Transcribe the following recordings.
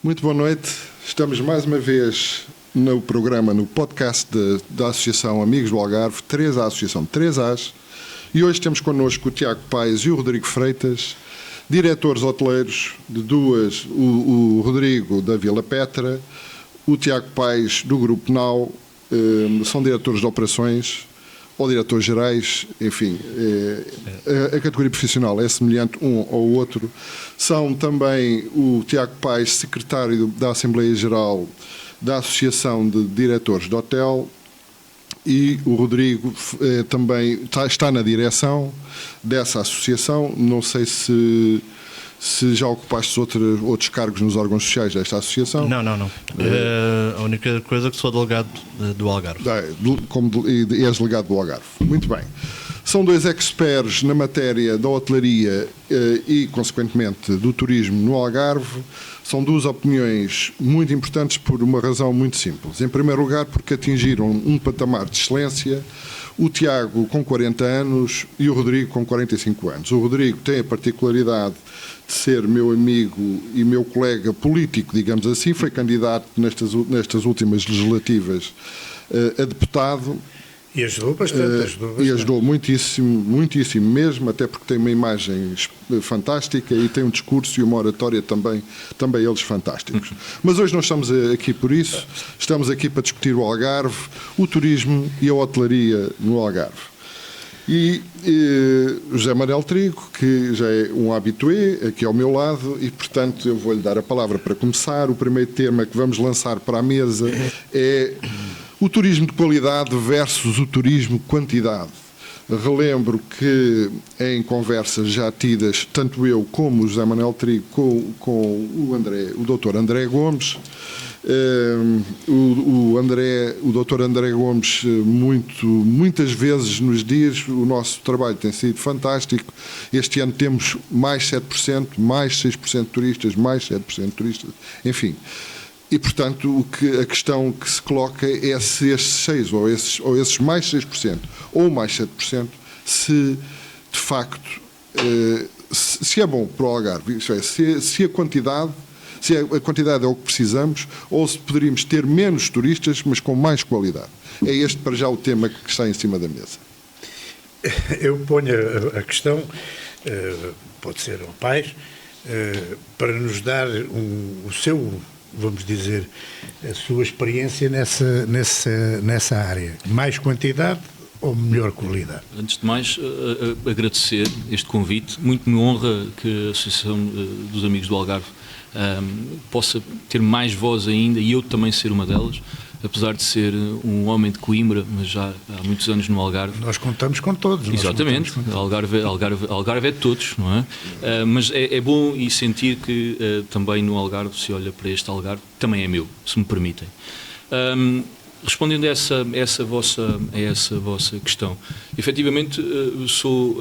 Muito boa noite. Estamos mais uma vez no programa, no podcast da Associação Amigos do Algarve, a Associação 3As, e hoje temos connosco o Tiago Paes e o Rodrigo Freitas, diretores hoteleiros de duas, o Rodrigo da Vila Petra, o Tiago Paes do Grupo Nau, são diretores de operações ou diretores gerais, enfim, a categoria profissional é semelhante um ao outro. São também o Tiago Paes, secretário da Assembleia Geral da Associação de Diretores de Hotel, e o Rodrigo também está na direção dessa associação. Não sei se já ocupaste outros cargos nos órgãos sociais desta associação. Não. A única coisa é que sou delegado do Algarve. E és delegado do Algarve. Muito bem. São dois experts na matéria da hotelaria e, consequentemente, do turismo no Algarve. São duas opiniões muito importantes por uma razão muito simples. Em primeiro lugar, porque atingiram um patamar de excelência. O Tiago com 40 anos e o Rodrigo com 45 anos. O Rodrigo tem a particularidade de ser meu amigo e meu colega político, digamos assim. Foi candidato nestas últimas legislativas a deputado. E ajudou bastante. E ajudou muitíssimo mesmo, até porque tem uma imagem fantástica e tem um discurso e uma oratória também eles fantásticos. Mas hoje não estamos aqui por isso, estamos aqui para discutir o Algarve, o turismo e a hotelaria no Algarve. E José Manuel Trigo, que já é um habitué aqui ao meu lado, e portanto eu vou-lhe dar a palavra para começar. O primeiro tema que vamos lançar para a mesa é o turismo de qualidade versus o turismo de quantidade. Relembro que em conversas já tidas, tanto eu como o José Manuel Trigo, com o Dr. André Gomes, o Dr. André Gomes muitas vezes nos diz: o nosso trabalho tem sido fantástico, este ano temos mais 7%, mais 6% de turistas, mais 7% de turistas, enfim. E, portanto, a questão que se coloca é se esses 6% ou esses mais 6% ou mais 7%, se de facto se é bom para o Algarve, isto é, se a quantidade é o que precisamos, ou se poderíamos ter menos turistas, mas com mais qualidade. É este, para já, o tema que está em cima da mesa. Eu ponho a questão, pode ser ao Paes, para nos dar o seu, vamos dizer, a sua experiência nessa área. Mais quantidade ou melhor qualidade? Antes de mais, agradecer este convite. Muito me honra que a Associação dos Amigos do Algarve possa ter mais voz ainda, e eu também ser uma delas, apesar de ser um homem de Coimbra, mas já há muitos anos no Algarve. Nós contamos com todos. Exatamente, Algarve é de todos, não é? Mas é bom e sentir que também no Algarve se olha para este Algarve, também é meu, se me permitem. Respondendo a essa vossa questão, efetivamente sou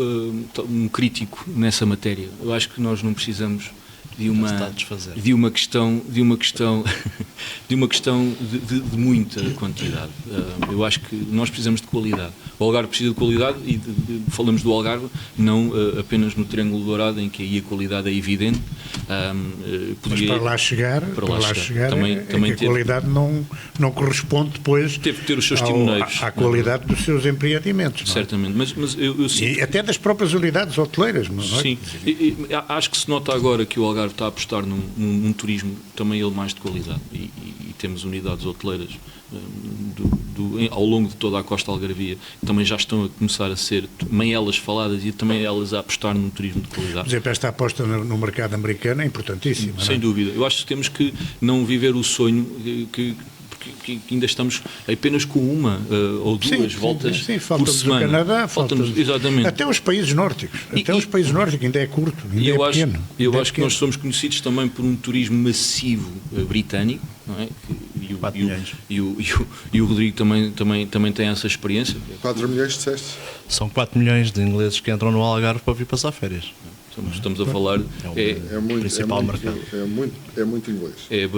um crítico nessa matéria. Eu acho que nós não precisamos de uma questão de muita quantidade. Eu acho que nós precisamos de qualidade. O Algarve precisa de qualidade e falamos do Algarve não apenas no Triângulo Dourado, em que aí a qualidade é evidente. Mas para lá chegar também a qualidade não corresponde depois teve que ter os seus timoneiros à qualidade dos seus empreendimentos. Certamente, mas eu sinto... E até das próprias unidades hoteleiras. Não é? Sim, acho que se nota agora que o Algarve está a apostar num turismo também ele mais de qualidade, e temos unidades hoteleiras ao longo de toda a costa algarvia que também já estão a começar a ser também elas faladas e também elas a apostar num turismo de qualidade. Por exemplo, esta aposta no mercado americano é importantíssima. Sem dúvida. Eu acho que temos que não viver o sonho que ainda estamos apenas com uma ou duas voltas por semana. O Canadá, exatamente. Até os países nórdicos. Os países nórdicos ainda é curto, ainda é pequeno. Eu acho que nós somos conhecidos também por um turismo massivo britânico, não é? E o Rodrigo também tem essa experiência. 4 milhões, disseste? São 4 milhões de ingleses que entram no Algarve para vir passar férias. Estamos a falar... É o principal mercado. É muito inglês. É a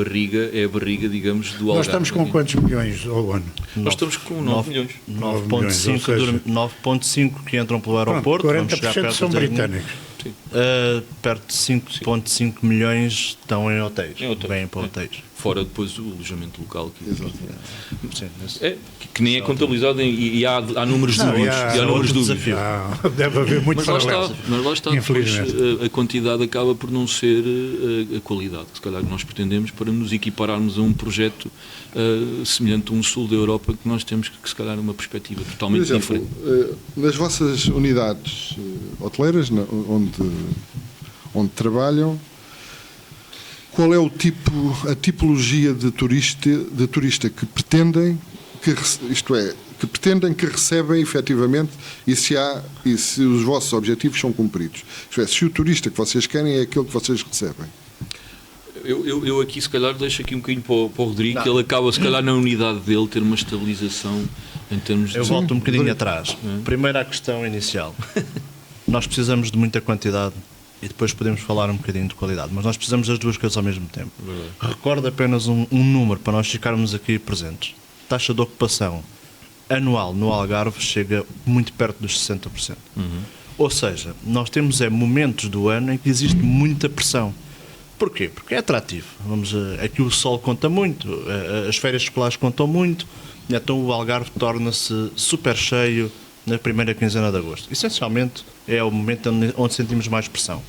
barriga, digamos, do Algarve. Nós estamos com quantos milhões ao ano? Nós estamos com 9 milhões. 9,5 que entram pelo aeroporto. 40% são britânicos. Sim. Perto de 5,5 milhões estão em hotéis. Vêm para hotéis. Fora depois o alojamento local. Sim, Que nem é contabilizado e há números dúbios. e Há números dúbios. Deve haver muito Mas lá está, depois, infelizmente. a quantidade acaba por não ser a qualidade que se calhar nós pretendemos para nos equipararmos a um projeto semelhante a um sul da Europa que nós temos que se calhar uma perspectiva Por totalmente exemplo, diferente. nas vossas unidades hoteleiras, onde trabalham, qual é a tipologia de turista que pretendem, que pretendem, que recebem efetivamente e se os vossos objetivos são cumpridos? Isto é, se o turista que vocês querem é aquele que vocês recebem. Eu aqui se calhar deixo aqui um bocadinho para o Rodrigo, que ele acaba se calhar na unidade dele ter uma estabilização em termos de... Eu volto um bocadinho atrás. Primeiro à questão inicial. Nós precisamos de muita quantidade e depois podemos falar um bocadinho de qualidade, mas nós precisamos das duas coisas ao mesmo tempo. Verdade. Recordo apenas um número para nós ficarmos aqui presentes. Taxa de ocupação anual no Algarve chega muito perto dos 60%. Ou seja, nós temos momentos do ano em que existe muita pressão. Porquê? Porque é atrativo. Aqui o sol conta muito, as férias escolares contam muito, então o Algarve torna-se super cheio na primeira quinzena de agosto. Essencialmente é o momento onde sentimos mais pressão.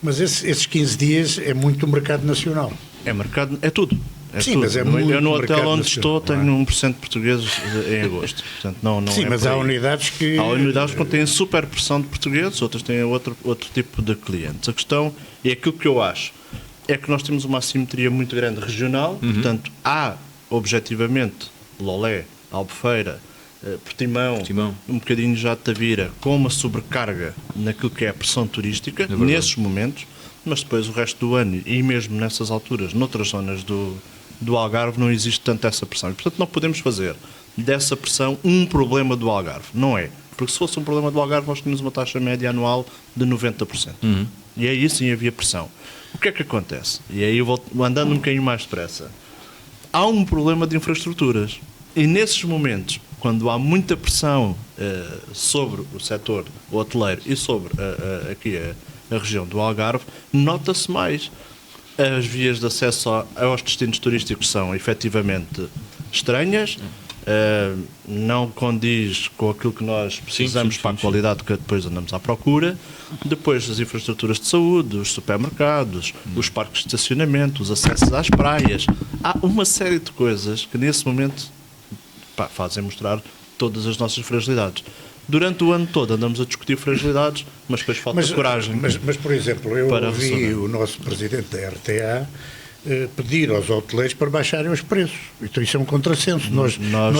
Mas esses 15 dias é muito o mercado nacional. É mercado, é tudo. Sim, tudo. mas é muito Eu no hotel mercado onde estou nacional, tenho 1% de portugueses em agosto. Portanto, não Sim, é mas por há aí. unidades que... Há unidades que têm super pressão de portugueses, outras têm outro tipo de clientes. A questão é aquilo que eu acho. É que nós temos uma assimetria muito grande regional, portanto, há, objetivamente, Lolé, Albufeira, Portimão, um bocadinho já de Tavira, com uma sobrecarga naquilo que é a pressão turística, nesses momentos, mas depois o resto do ano, e mesmo nessas alturas, noutras zonas do Algarve, não existe tanto essa pressão. E, portanto, não podemos fazer dessa pressão um problema do Algarve. Não é. Porque se fosse um problema do Algarve, nós tínhamos uma taxa média anual de 90%. E aí sim havia pressão. O que é que acontece? E aí eu vou andando um bocadinho mais depressa. Há um problema de infraestruturas. E nesses momentos, quando há muita pressão sobre o setor hoteleiro e sobre aqui a região do Algarve, nota-se mais. As vias de acesso aos destinos turísticos são efetivamente estranhas, não condiz com aquilo que nós precisamos para a qualidade que depois andamos à procura. Depois as infraestruturas de saúde, os supermercados, os parques de estacionamento, os acessos às praias. Há uma série de coisas que nesse momento fazem mostrar todas as nossas fragilidades. Durante o ano todo andamos a discutir fragilidades, mas depois falta coragem. Mas, por exemplo, eu ouvi o nosso presidente da RTA pedir aos hoteleiros para baixarem os preços. Então isso é um contrassenso. Nós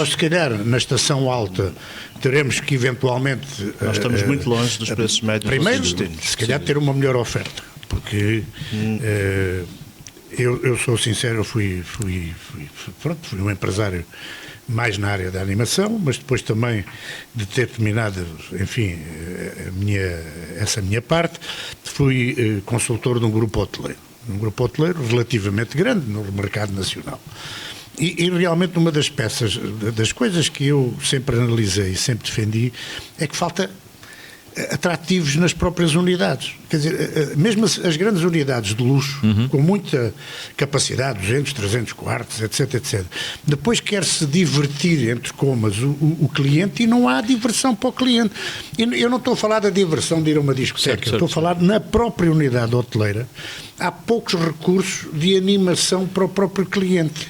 se calhar, na estação alta, teremos que eventualmente... Nós estamos muito longe dos preços médios primeiro, dos destinos. se calhar ter uma melhor oferta. Porque eu sou sincero, eu fui um empresário mais na área da animação, mas depois também de ter terminado, enfim, essa minha parte, fui consultor de um grupo hoteleiro relativamente grande no mercado nacional. E realmente uma das das coisas que eu sempre analisei e sempre defendi é que falta atrativos nas próprias unidades. Quer dizer, mesmo as grandes unidades de luxo, com muita capacidade, 200, 300 quartos, etc. Depois quer-se divertir, entre comas, o cliente e não há diversão para o cliente. Eu não estou a falar da diversão de ir a uma discoteca, estou a falar na própria unidade hoteleira. Há poucos recursos de animação para o próprio cliente.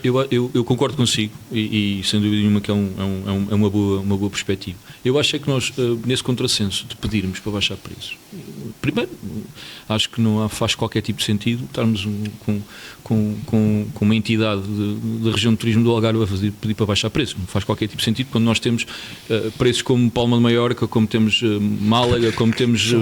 Eu concordo consigo e sem dúvida nenhuma que é uma boa perspectiva. Eu acho é que nós, nesse contrassenso de pedirmos para baixar preços, primeiro, acho que não faz qualquer tipo de sentido estarmos com uma entidade da região de turismo do Algarve a pedir para baixar preços. Não faz qualquer tipo de sentido quando nós temos preços como Palma de Maiorca, como temos Málaga, como temos...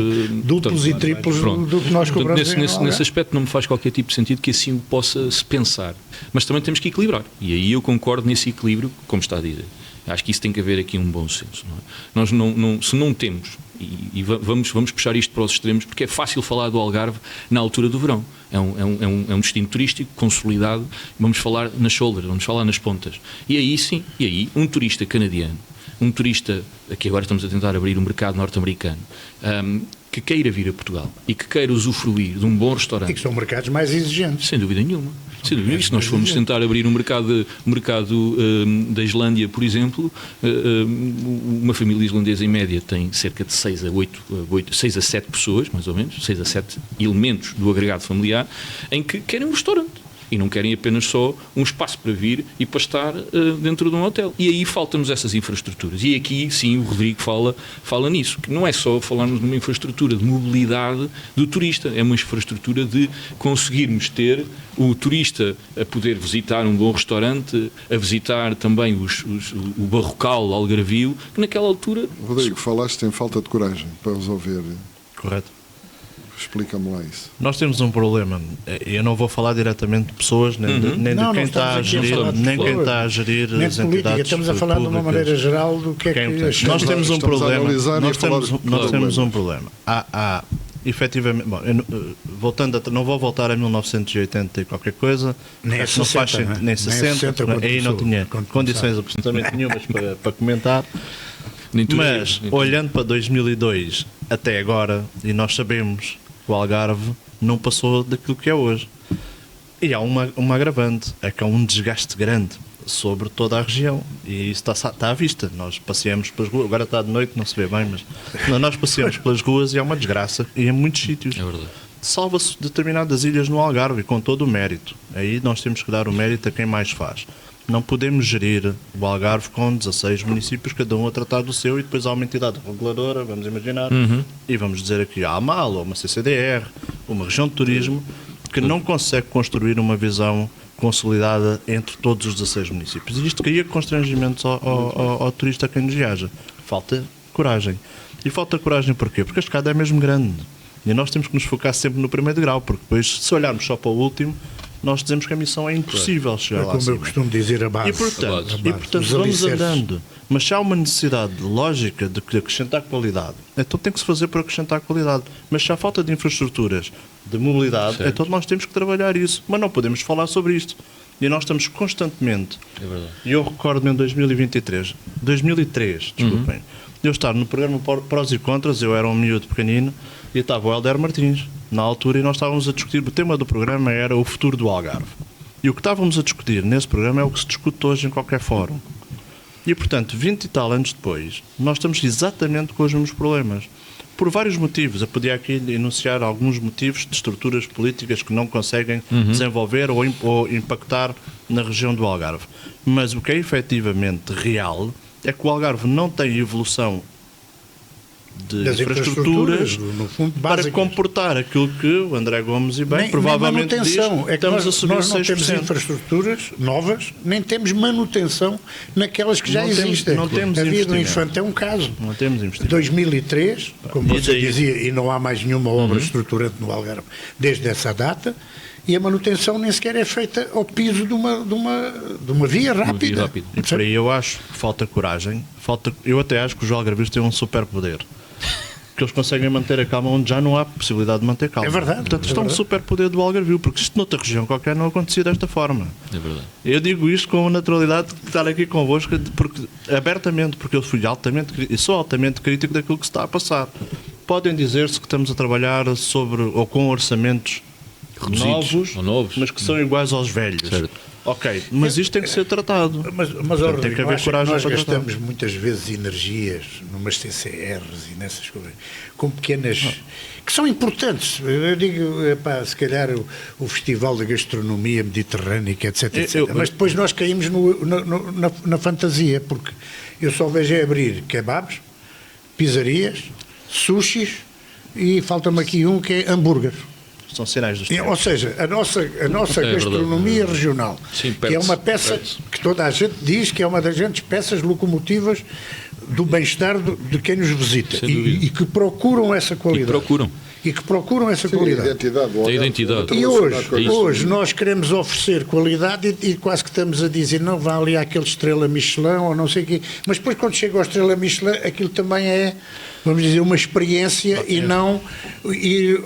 duplos e triplos do que nós cobramos. Nesse aspecto não me faz qualquer tipo de sentido que assim o possa-se pensar. Mas também temos que equilibrar. E aí eu concordo nesse equilíbrio, como está a dizer. Acho que isso tem que haver aqui um bom senso. Não é? Nós se não temos, e vamos puxar isto para os extremos, porque é fácil falar do Algarve na altura do verão. É um destino turístico consolidado, vamos falar nas shoulders, vamos falar nas pontas. E aí sim, um turista canadiano, um turista, aqui agora estamos a tentar abrir o mercado norte-americano, que queira vir a Portugal e que queira usufruir de um bom E restaurante, que são mercados mais exigentes. sem dúvida nenhuma. Sem dúvida. Se nós formos tentar abrir um mercado da Islândia, por exemplo, uma família islandesa em média tem cerca de 6 a 7 pessoas, mais ou menos, 6 a 7 elementos do agregado familiar, em que querem um restaurante. E não querem apenas só um espaço para vir e para estar dentro de um hotel. E aí faltam-nos essas infraestruturas. E aqui, sim, o Rodrigo fala nisso, que não é só falarmos de uma infraestrutura de mobilidade do turista, é uma infraestrutura de conseguirmos ter o turista a poder visitar um bom restaurante, a visitar também o Barrocal Algarvio, que naquela altura... Rodrigo, falaste em falta de coragem para resolver. Correto. Explica-me lá isso. Nós temos um problema. Eu não vou falar diretamente de pessoas, nem de Não, quem não está a estamos aqui a gerir, falar de nem quem pessoas, está a gerir Nem as de política, entidades estamos a falar de uma públicas. maneira geral do que é que Nós achamos. temos um Estamos a problema. analisar e Nós a falar temos, de nós temos um problemas. problema. Há efetivamente, bom, não vou voltar a 1980 e qualquer coisa, Nem a acho que não 60, faz sentido, né? nem 60, 60 quando aí não começou, tinha quando condições absolutamente nenhumas para comentar. nem tudo Mas, nem tudo. olhando para 2002 até agora, e nós sabemos que o Algarve não passou daquilo que é hoje. E há uma agravante, é que há um desgaste grande sobre toda a região. E isso está à vista. Nós passeamos pelas ruas, agora está de noite, não se vê bem, mas nós passeamos pelas ruas e há uma desgraça e em muitos sítios. É verdade. Salva-se determinadas ilhas no Algarve, com todo o mérito. Aí nós temos que dar o mérito a quem mais faz. Não podemos gerir o Algarve com 16 municípios, cada um a tratar do seu, e depois há uma entidade reguladora, vamos imaginar, e vamos dizer aqui há a AMAL, ou uma CCDR, uma região de turismo, que não consegue construir uma visão consolidada entre todos os 16 municípios. E isto cria constrangimentos ao turista a quem nos viaja. Falta coragem. E falta coragem porquê? Porque a escada é mesmo grande. E nós temos que nos focar sempre no primeiro degrau, porque depois, se olharmos só para o último, nós dizemos que a missão é impossível chegar É lá como eu acima. costumo dizer, a base. E portanto, A base, os vamos alicerces. andando. Mas se há uma necessidade lógica de acrescentar qualidade, então tem que se fazer por acrescentar qualidade. Mas se há falta de infraestruturas, de mobilidade, Certo. então nós temos que trabalhar isso. Mas não podemos falar sobre isto. E nós estamos constantemente. É verdade. E eu recordo-me em 2003, desculpem, eu estar no programa Prós e Contras, eu era um miúdo pequenino, e estava o Helder Martins, na altura, e nós estávamos a discutir, o tema do programa era o futuro do Algarve. E o que estávamos a discutir nesse programa é o que se discute hoje em qualquer fórum. E, portanto, 20 e tal anos depois, nós estamos exatamente com os mesmos problemas. Por vários motivos. Eu podia aqui enunciar alguns motivos de estruturas políticas que não conseguem desenvolver ou impactar na região do Algarve. Mas o que é efetivamente real é que o Algarve não tem evolução de Das infraestruturas no fundo, para básicas. comportar aquilo que o André Gomes e bem Nem provavelmente manutenção. diz, É que estamos nós a subir não 6%. temos infraestruturas novas, nem temos manutenção naquelas que já Não temos- existem. não temos a Via do investimento. Infante é um caso. Não temos investimento. 2003, como E você daí? dizia, e não há mais nenhuma obra estruturante no Algarve desde essa data, e a manutenção nem sequer é feita ao piso de uma via rápida. rápida. E por aí eu acho que falta coragem. Eu até acho que os algarvios têm um superpoder. Que eles conseguem manter a calma onde já não há possibilidade de manter calma. É verdade, Portanto, é isto é um verdade. superpoder do Algarvio, porque isto noutra região qualquer não acontecia desta forma. É verdade. Eu digo isto com naturalidade de estar aqui convosco, abertamente, porque eu sou altamente crítico daquilo que se está a passar. Podem dizer-se que estamos a trabalhar sobre ou com orçamentos Reduzidos, ou novos. mas que são iguais aos velhos. Certo. Ok, mas isto tem que ser tratado. Mas Portanto, tem que haver coragem nós para gastamos tratar. muitas vezes energias numas CCRs e nessas coisas, com pequenas, que são importantes. Eu digo, epá, se calhar o Festival da Gastronomia Mediterrânica, etc. etc. Mas depois nós caímos na fantasia, porque eu só vejo é abrir kebabs, pizzarias, sushis e falta-me aqui um que é hambúrguer. São sinais dos tempos. Ou seja, a nossa É gastronomia regional, Sim, que é uma peça perde-se. que toda a gente diz que é uma das grandes peças locomotivas do bem-estar de quem nos visita Sem dúvida. e que procuram essa qualidade. procuram. E que procuram essa Sim, a qualidade. identidade. A identidade. E É isso. hoje nós queremos oferecer qualidade e quase que estamos a dizer não, vá ali àquele estrela Michelin ou não sei o quê. Mas depois quando chega ao estrela Michelin aquilo também é, vamos dizer, uma experiência e não ir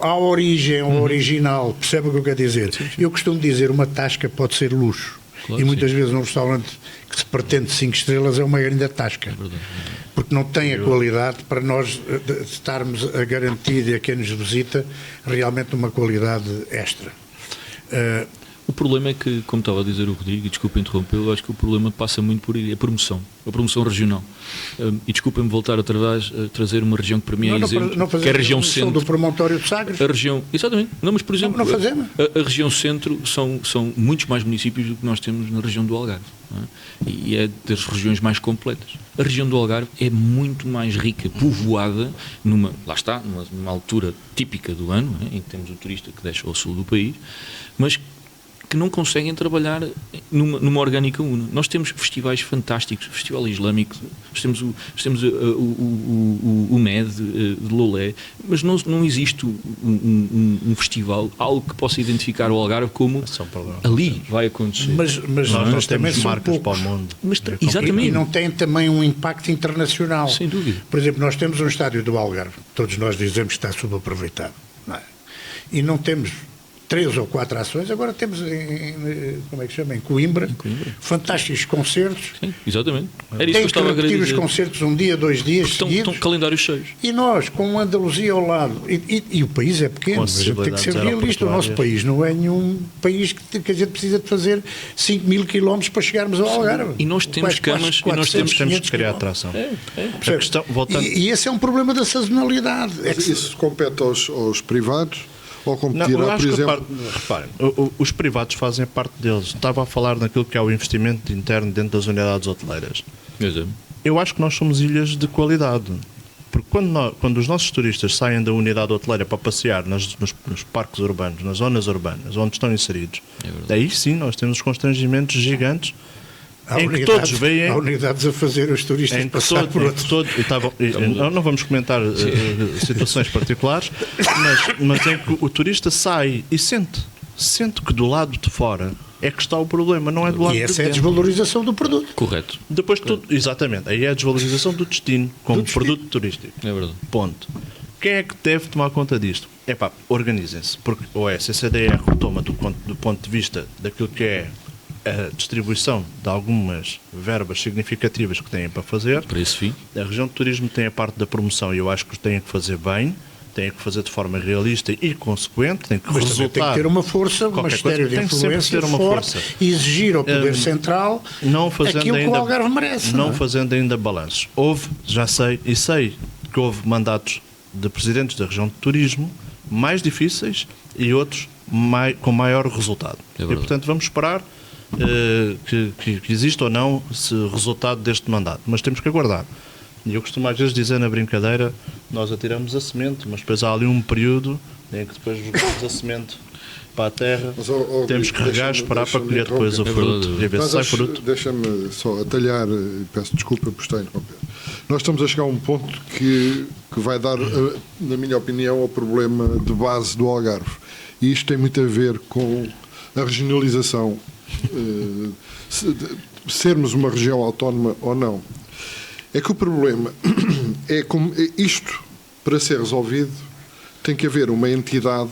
à origem, ao original. Percebe o que eu quero dizer? Eu costumo dizer, uma tasca pode ser luxo. Claro E que muitas vezes num restaurante que se pretende 5 estrelas é uma grande tasca. Porque não tem a qualidade para nós estarmos a garantir a quem nos visita realmente uma qualidade extra. O problema é que, como estava a dizer o Rodrigo, e desculpa interrompê-lo, eu acho que o problema passa muito por aí, a promoção regional. E desculpa-me voltar outra vez a trazer uma região que para mim é exemplo, que é a região centro. Do promontório de Sagres? A região, exatamente. Não, mas por exemplo, não fazemos. A região centro são muitos mais municípios do que nós temos na região do Algarve. Não é? E é das regiões mais completas. A região do Algarve é muito mais rica, povoada, numa altura típica do ano, não é? Em que temos o turista que desce ao sul do país, mas que não conseguem trabalhar numa orgânica una. Nós temos festivais fantásticos, o Festival Islâmico, temos o MED de Lolé, mas não existe um festival, algo que possa identificar o Algarve como ali vai acontecer. Mas nós também temos marcas para o mundo. Exatamente. E não tem também um impacto internacional. Sem dúvida. Por exemplo, nós temos um estádio do Algarve, todos nós dizemos que está subaproveitado, não é? E não temos 3 ou 4 ações, agora temos em Coimbra, fantásticos concertos. Sim, exatamente. Era isso Tem que eu estava a repetir dizer. os concertos um dia, 2 dias seguidos. Estão calendários cheios. E nós, com a Andaluzia ao lado, e o país é pequeno, mas a gente tem que ser realista. O nosso país não é nenhum país que a gente precisa de fazer 5 mil quilómetros para chegarmos ao Algarve. E nós temos camas e nós temos que criar atração. A questão, voltando... E esse é um problema da sazonalidade. Isso compete aos privados ou competir, eu acho por exemplo... reparem, os privados fazem parte deles. Estava a falar naquilo que é o investimento interno dentro das unidades hoteleiras. Eu acho que nós somos ilhas de qualidade. Porque quando os nossos turistas saem da unidade hoteleira para passear nos parques urbanos, nas zonas urbanas, onde estão inseridos, aí sim nós temos constrangimentos gigantes em que todos veem... Há unidades a fazer os turistas passar por outros. Não vamos comentar situações particulares, mas em que o turista sai e sente que do lado de fora é que está o problema, não é do lado de dentro. E essa é a desvalorização do produto. Correto. Depois exatamente, aí é a desvalorização do destino como produto turístico. É verdade. Ponto. Quem é que deve tomar conta disto? Organizem-se, porque ou a CCDR toma do ponto de vista daquilo que é a distribuição de algumas verbas significativas que têm para fazer. Para esse fim. A região de turismo tem a parte da promoção e eu acho que têm que fazer bem, têm que fazer de forma realista e consequente, tem que resultar. Tem que ter uma força, um ministério de influência forte, exigir ao Poder Central aquilo que o Algarve merece. Não fazendo ainda balanços. Sei que houve mandatos de presidentes da região de turismo mais difíceis e outros com maior resultado. E portanto vamos esperar que existe ou não esse resultado deste mandato, mas temos que aguardar. E eu costumo às vezes dizer na brincadeira, nós atiramos a semente, mas depois há ali um período em que depois jogamos a semente para a terra, temos que regar, esperar para colher depois o fruto e ver se sai fruto. Deixa-me só atalhar, peço desculpa por estar a interromper. Nós estamos a chegar a um ponto que vai dar, na minha opinião, ao problema de base do Algarve. E isto tem muito a ver com a regionalização, sermos uma região autónoma ou não. É que o problema é como isto, para ser resolvido, tem que haver uma entidade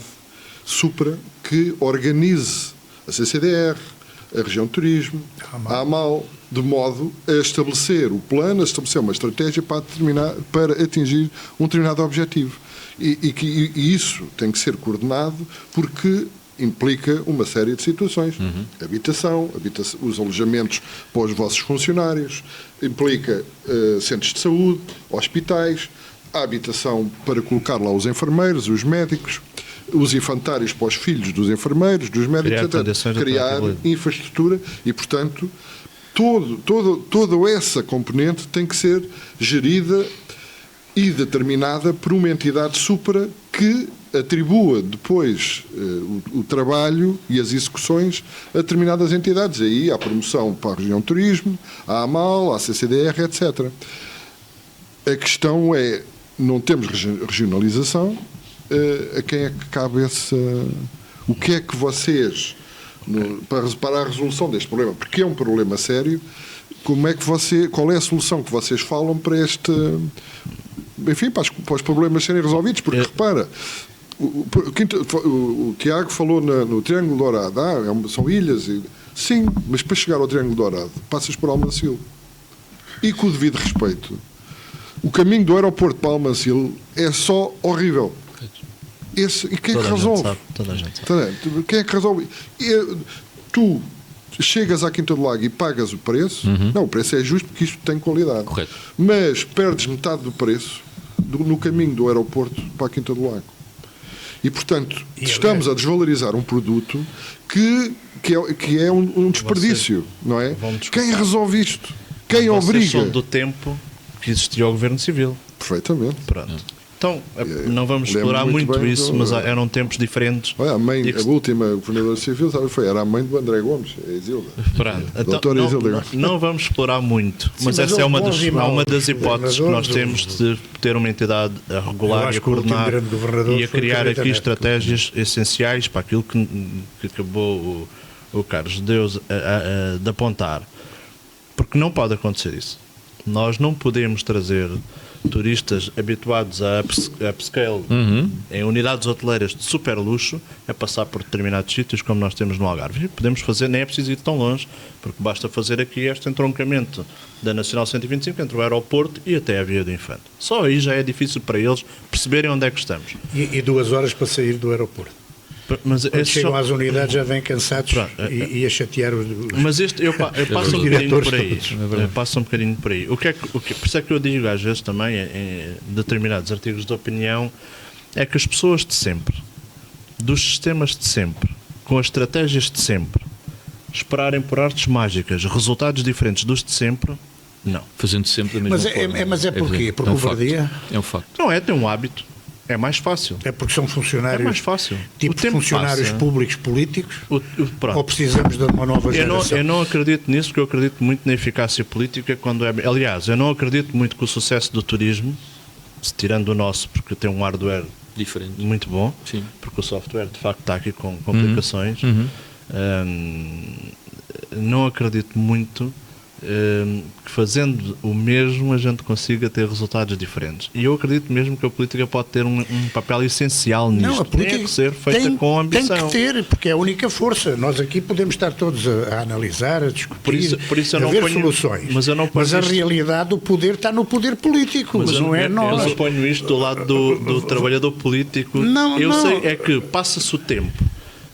supra que organize a CCDR, a região de turismo, a AMAL, de modo a estabelecer o plano, a estabelecer uma estratégia para atingir um determinado objetivo. E isso tem que ser coordenado porque implica uma série de situações. Habitação, os alojamentos para os vossos funcionários, implica centros de saúde, hospitais, a habitação para colocar lá os enfermeiros, os médicos, os infantários para os filhos dos enfermeiros, dos médicos, criar infraestrutura e, portanto, toda essa componente tem que ser gerida e determinada por uma entidade supra que atribua depois o trabalho e as execuções a determinadas entidades. Aí há promoção para a região de turismo, a AMAL, a CCDR, etc. A questão é, não temos regionalização, a quem é que cabe essa... O que é que vocês, para a resolução deste problema, porque é um problema sério, qual é a solução que vocês falam para este... Enfim, para os problemas serem resolvidos, porque repara, o Tiago falou no Triângulo Dourado, são ilhas, sim, mas para chegar ao Triângulo Dourado passas por Almancil. E com o devido respeito, O caminho do aeroporto para Almacil é só horrível. E quem é que resolve? Toda a gente sabe. Quem é que resolve? Tu chegas à Quinta do Lago e pagas o preço. Não, o preço é justo porque isto tem qualidade. Correto. Mas perdes metade do preço no caminho do aeroporto para a Quinta do Lago. E, portanto, estamos a desvalorizar um produto que é um desperdício, não é? Quem resolve isto? Quem Vocês obriga? são do tempo que existia o Governo Civil. Perfeitamente. Pronto. Então, não vamos explorar muito bem isso, mas eram tempos diferentes. Olha, a última governadora civil, sabe, era a mãe do André Gomes, a Isilda. Pronto. Então, Doutora Isilda Gomes. não vamos explorar muito, mas essa é uma das hipóteses que nós temos de ter uma entidade a regular e a coordenar e a criar aqui estratégias essenciais para aquilo que acabou o Carlos Deus de apontar. Porque não pode acontecer isso. Nós não podemos trazer turistas habituados a upscale em unidades hoteleiras de super luxo a passar por determinados sítios como nós temos no Algarve. E podemos fazer, nem é preciso ir tão longe, porque basta fazer aqui este entroncamento da Nacional 125 entre o aeroporto e até a Via do Infante. Só aí já é difícil para eles perceberem onde é que estamos. E 2 horas para sair do aeroporto. Mas quando chegam às unidades já vêm cansados e a chatear os... Mas eu passo um bocadinho por aí. Passo um bocadinho por aí. Por isso é que eu digo às vezes também, em determinados artigos de opinião, é que as pessoas de sempre, dos sistemas de sempre, com as estratégias de sempre, esperarem por artes mágicas, resultados diferentes dos de sempre, não. Fazendo sempre da mesma forma. Mas é porquê? Por covardia? É um facto. Não é, tem um hábito. É mais fácil. É porque são funcionários. É mais fácil. Tipo de funcionários públicos políticos? Pronto. Ou precisamos de uma nova geração? Eu não acredito nisso, porque eu acredito muito na eficácia política quando é. Aliás, eu não acredito muito que o sucesso do turismo, tirando o nosso, porque tem um hardware diferente, muito bom, sim, porque o software de facto está aqui com complicações. Não acredito muito que fazendo o mesmo a gente consiga ter resultados diferentes. E eu acredito mesmo que a política pode ter um papel essencial nisto. Não, a política tem que ser feita com ambição. Tem que ter, porque é a única força. Nós aqui podemos estar todos a analisar, a discutir, por isso eu a não ver ponho, soluções. Mas a realidade, o poder está no poder político, mas não é nós. Eu não ponho isto do lado do trabalhador político. Eu sei é que passa-se o tempo,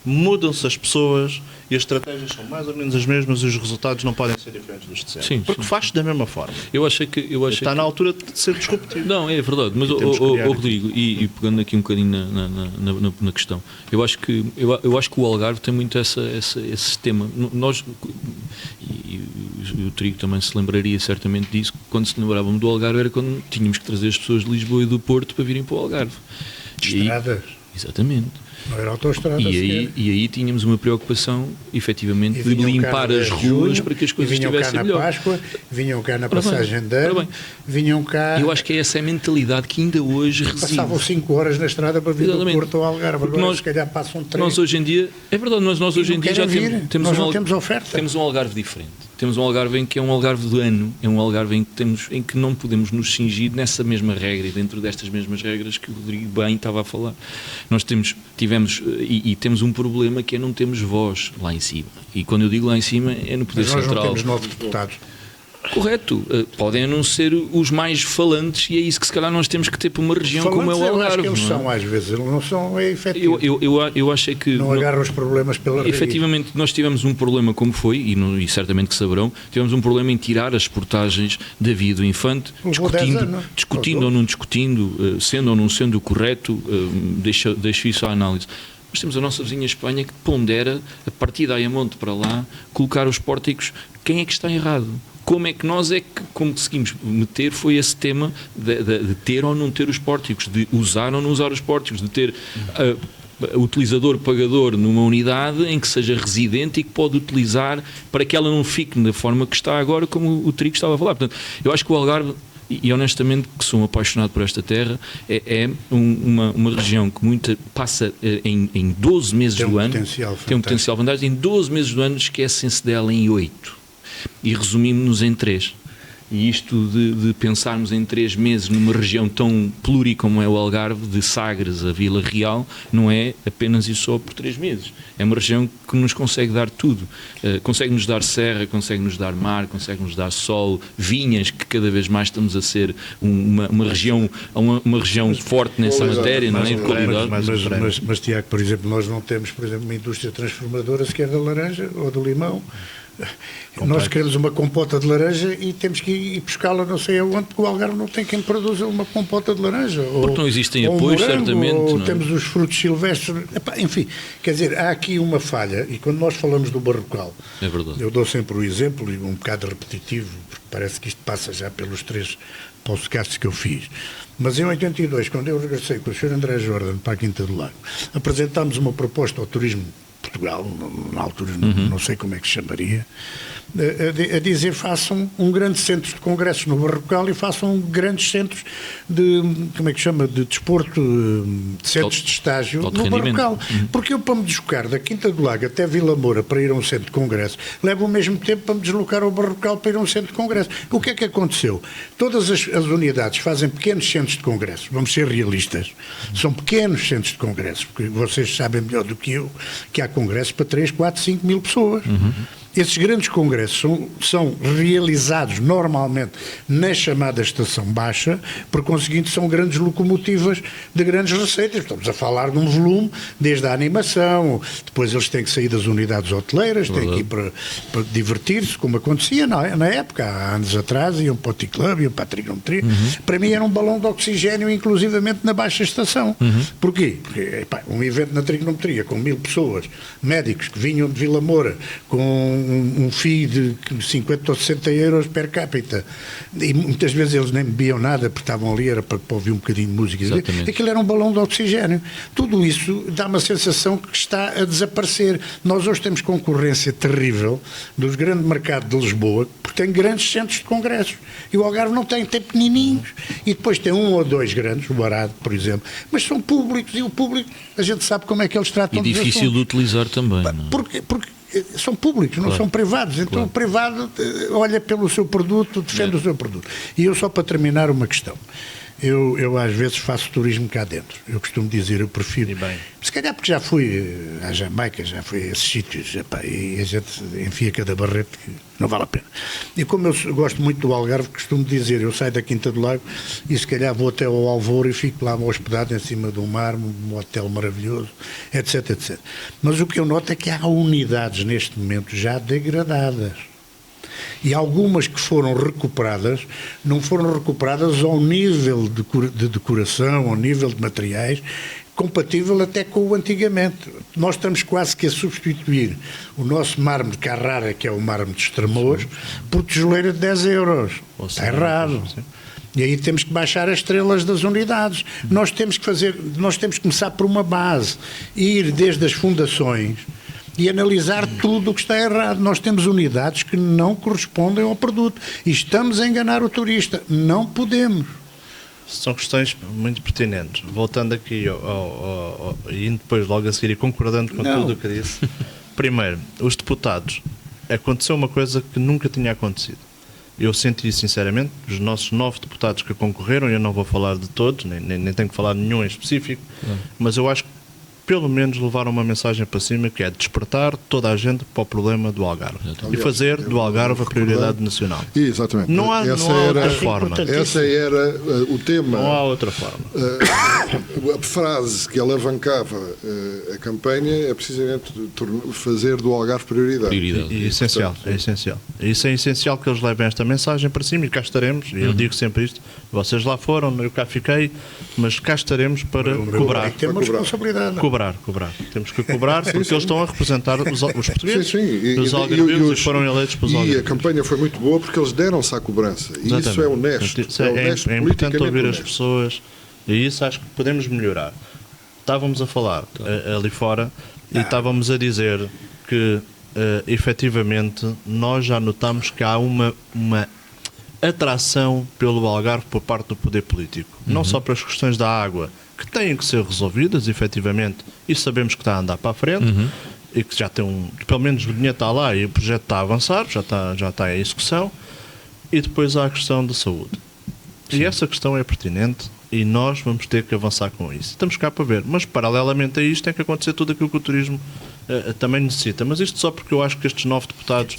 mudam-se as pessoas e as estratégias são mais ou menos as mesmas e os resultados não podem ser diferentes dos de sempre. Sim, porque faz da mesma forma. Está na altura de ser disruptivo. Não, é verdade. Mas, Rodrigo, e pegando aqui um bocadinho na questão, eu acho que o Algarve tem muito esse tema. Nós, e o Trigo também se lembraria certamente disso, quando se lembravam do Algarve era quando tínhamos que trazer as pessoas de Lisboa e do Porto para virem para o Algarve. Estradas. Exatamente. Não era autoestrada. E aí tínhamos uma preocupação, efetivamente, de limpar as ruas para que as coisas estivessem melhor. Vinham cá na Páscoa, vinham cá na passagem de ano, vinham cá... Eu acho que é essa a mentalidade que ainda hoje reside. Passavam 5 horas na estrada para vir do Porto ao Algarve, agora nós, se calhar passam 3. Nós hoje em dia, é verdade, nós hoje em dia já temos temos oferta. Temos um Algarve diferente. Temos um Algarve em que é um Algarve do ano, é um Algarve em que não podemos nos cingir nessa mesma regra e dentro destas mesmas regras que o Rodrigo bem estava a falar. Nós tivemos temos um problema que é não temos voz lá em cima. E quando eu digo lá em cima é no Poder Central. Nós não temos novos deputados. Correto. Podem não ser os mais falantes e é isso que se calhar nós temos que ter para uma região falantes, como é o Algarve. Eu acho que eles são, às vezes, eles não são efetivos. Eu achei que... Não agarram os problemas pela raiz. Efetivamente, nós tivemos um problema, como foi, e certamente que saberão, tivemos um problema em tirar as portagens da Via do Infante, discutindo ou não discutindo, sendo ou não sendo correto, deixo isso à análise. Mas temos a nossa vizinha Espanha que pondera, a partir da Ayamonte para lá, colocar os pórticos. Quem é que está errado? Como é que nós conseguimos meter foi esse tema de ter ou não ter os pórticos, de usar ou não usar os pórticos, de ter utilizador-pagador numa unidade em que seja residente e que pode utilizar para que ela não fique da forma que está agora, como o Trigo estava a falar. Portanto, eu acho que o Algarve, e honestamente que sou um apaixonado por esta terra, é uma região que passa em 12 meses do ano, tem um potencial fantástico, em 12 meses do ano esquecem-se dela em 8 e resumimos-nos em 3. E isto de pensarmos em 3 meses numa região tão pluri como é o Algarve, de Sagres a Vila Real, não é apenas e só por 3 meses. É uma região que nos consegue dar tudo. Consegue-nos dar serra, consegue-nos dar mar, consegue-nos dar sol, vinhas, que cada vez mais estamos a ser uma região forte nessa matéria, não é? De qualidade. Mas, Tiago, por exemplo, nós não temos, por exemplo, uma indústria transformadora sequer da laranja ou do limão. Nós queremos uma compota de laranja e temos que ir buscá-la não sei aonde, porque o Algarve não tem quem produza uma compota de laranja. Porque não existem apoios, certamente. Ou não é? temos os frutos silvestres. Enfim, quer dizer, há aqui uma falha, e quando nós falamos do barrocal, É verdade. eu dou sempre o exemplo, e um bocado repetitivo, porque parece que isto passa já pelos 3 podcasts que eu fiz. Mas em 82, quando eu regressei com o Sr. André Jordan para a Quinta do Lago, apresentámos uma proposta ao turismo de Portugal, na altura não sei como é que se chamaria, a dizer façam um grande centro de congressos no Barrocal e façam grandes centros de, como é que chama, de desporto, de centros de estágio no Barrocal. Porque eu, para me deslocar da Quinta do Lago até Vila Moura para ir a um centro de congresso, levo o mesmo tempo para me deslocar ao Barrocal para ir a um centro de congresso. O que é que aconteceu? Todas as unidades fazem pequenos centros de congresso, vamos ser realistas, são pequenos centros de congresso, porque vocês sabem melhor do que eu que há congressos para 3, 4, 5 mil pessoas. Esses grandes congressos são realizados normalmente na chamada estação baixa, por conseguinte são grandes locomotivas de grandes receitas. Estamos a falar de um volume, desde a animação, depois eles têm que sair das unidades hoteleiras, têm que ir para divertir-se, como acontecia na época, há anos atrás, iam para o T-Club, iam para a trigonometria. Para mim era um balão de oxigênio, inclusivamente na baixa estação. Porquê? Porque um evento na trigonometria com 1000 pessoas, médicos que vinham de Vila Moura, com um FII de 50 ou 60 euros per capita, e muitas vezes eles nem bebiam nada porque estavam ali, era para ouvir um bocadinho de música. Aquilo era um balão de oxigênio. Tudo isso dá uma sensação que está a desaparecer. Nós hoje temos concorrência terrível dos grandes mercados de Lisboa, porque tem grandes centros de congressos, e o Algarve não tem pequenininhos, e depois tem 1 ou 2 grandes, o Barado, por exemplo, mas são públicos, e o público, a gente sabe como é que eles tratam dos assuntos. E difícil de utilizar também. Porque são públicos, não são privados. Então o privado olha pelo seu produto, defende o seu produto. E eu, só para terminar, uma questão. Eu às vezes faço turismo cá dentro. Eu costumo dizer, eu prefiro... Se calhar porque já fui à Jamaica, já fui a esses sítios, e a gente enfia cada barreto que não vale a pena. E como eu gosto muito do Algarve, costumo dizer, eu saio da Quinta do Lago e se calhar vou até ao Alvor e fico lá hospedado em cima de um mar, um hotel maravilhoso, etc, etc. Mas o que eu noto é que há unidades neste momento já degradadas. E algumas que foram recuperadas, não foram recuperadas ao nível de decoração, ao nível de materiais, compatível até com o antigamente. Nós estamos quase que a substituir o nosso mármore de Carrara, que é o mármore de Estremoz, por tijoleira de 10 euros. Está errado. E aí temos que baixar as estrelas das unidades. Nós temos que começar por uma base, ir desde as fundações e analisar tudo o que está errado. Nós temos unidades que não correspondem ao produto e estamos a enganar o turista. Não podemos. São questões muito pertinentes. Voltando aqui e depois logo a seguir e concordando com tudo o que disse. Primeiro, os deputados. Aconteceu uma coisa que nunca tinha acontecido. Eu senti sinceramente, os nossos 9 deputados que concorreram, eu não vou falar de todos, nem tenho que falar de nenhum em específico, mas eu acho que pelo menos levaram uma mensagem para cima, que é despertar toda a gente para o problema do Algarve. E fazer do Algarve a prioridade nacional. Exatamente. Não há outra forma. Essa era o tema. Não há outra forma. A frase que alavancava a campanha é precisamente fazer do Algarve prioridade. É essencial, é essencial. Isso é essencial que eles levem esta mensagem para cima e cá estaremos. Eu digo sempre isto. Vocês lá foram, eu cá fiquei, mas cá estaremos para cobrar. Temos responsabilidade. Cobrar. Temos que cobrar porque eles estão a representar os portugueses. Os algarvios foram eleitos pelos algarvios. E a campanha foi muito boa porque eles deram-se à cobrança. E isso é honesto. É importante ouvir as pessoas e isso acho que podemos melhorar. Estávamos a falar ali fora e estávamos a dizer que efetivamente nós já notamos que há uma atração pelo Algarve por parte do poder político. Não só para as questões da água, que têm que ser resolvidas, efetivamente, e sabemos que está a andar para a frente, e que já tem pelo menos o dinheiro está lá e o projeto está a avançar, já está em execução, e depois há a questão da saúde. E essa questão é pertinente e nós vamos ter que avançar com isso. Estamos cá para ver, mas paralelamente a isto tem que acontecer tudo aquilo que o turismo também necessita. Mas isto só porque eu acho que estes 9 deputados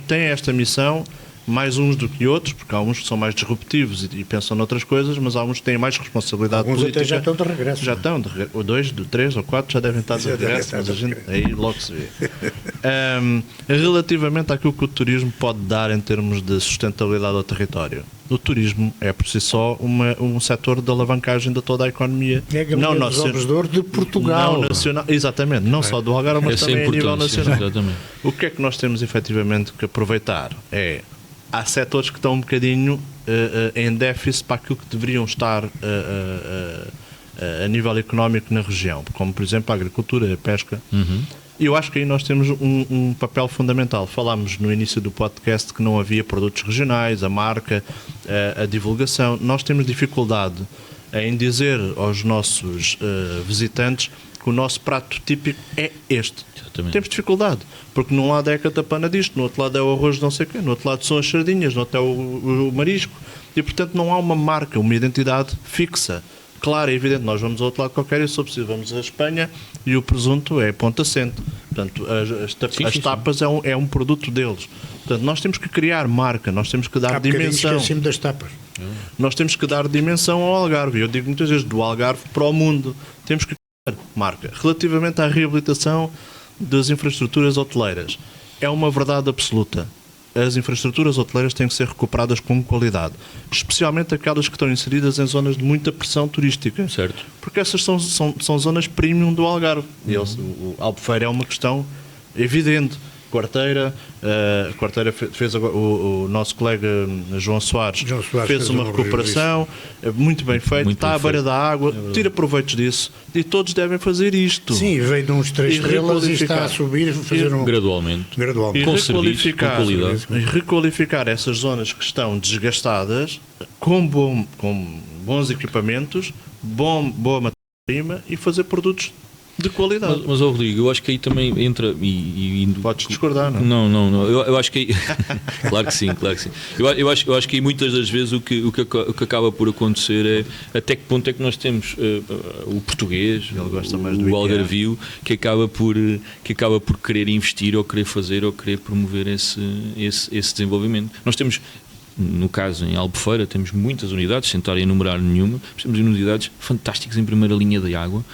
têm esta missão, mais uns do que outros, porque há uns que são mais disruptivos e pensam noutras coisas, mas há uns que têm mais responsabilidade Alguns política. até já estão de regresso. Já estão, ou 2, 3 ou 4 já devem estar de regresso, mas a gente aí logo se vê. Relativamente àquilo que o turismo pode dar em termos de sustentabilidade ao território, o turismo é por si só um setor de alavancagem de toda a economia. É a Galinha dos Ovos de Ouro de Portugal. Não nacional, exatamente, não só do Algarve, mas Essa também a nível nacional. Exatamente. O que é que nós temos efetivamente que aproveitar? Há setores que estão um bocadinho em déficit para aquilo que deveriam estar a nível económico na região, como por exemplo a agricultura, a pesca. E eu acho que aí nós temos um papel fundamental. Falámos no início do podcast que não havia produtos regionais, a marca, a divulgação. Nós temos dificuldade em dizer aos nossos visitantes que o nosso prato típico é este. Exatamente. Temos dificuldade, porque num lado é a catapana disto, no outro lado é o arroz de não sei o quê, no outro lado são as sardinhas, no outro é o marisco, e portanto não há uma marca, uma identidade fixa. Claro, é evidente, nós vamos ao outro lado qualquer e, se for preciso, vamos à Espanha e o presunto é ponto assente. Portanto, as tapas é um produto deles. Portanto, nós temos que criar marca, nós temos que dar dimensão. Esqueci-me das tapas. Nós temos que dar dimensão ao Algarve. Eu digo muitas vezes do Algarve para o mundo. Temos que criar marca. Relativamente à reabilitação das infraestruturas hoteleiras, é uma verdade absoluta. As infraestruturas hoteleiras têm que ser recuperadas com qualidade, especialmente aquelas que estão inseridas em zonas de muita pressão turística. Certo. Porque essas são zonas premium do Algarve. O Albufeira é uma questão evidente. Quarteira fez agora, o nosso colega João Soares fez uma recuperação muito bem feita, está à beira da água, tira proveitos disso e todos devem fazer isto. Sim, veio de uns 3 estrelas e está a subir, fazer gradualmente. E Com serviço, com qualidade. requalificar essas zonas que estão desgastadas com bons equipamentos, boa matéria-prima e fazer produtos de qualidade. Mas Rodrigo, eu acho que aí também entra Podes discordar, não? Não. Eu acho que aí... claro que sim. Eu acho que aí muitas das vezes o que acaba por acontecer é até que ponto é que nós temos o português, o algarvio, que acaba por querer investir ou querer fazer ou querer promover esse desenvolvimento. Nós temos, no caso em Albufeira, temos muitas unidades, sem estar a enumerar nenhuma, mas temos unidades fantásticas em primeira linha de água,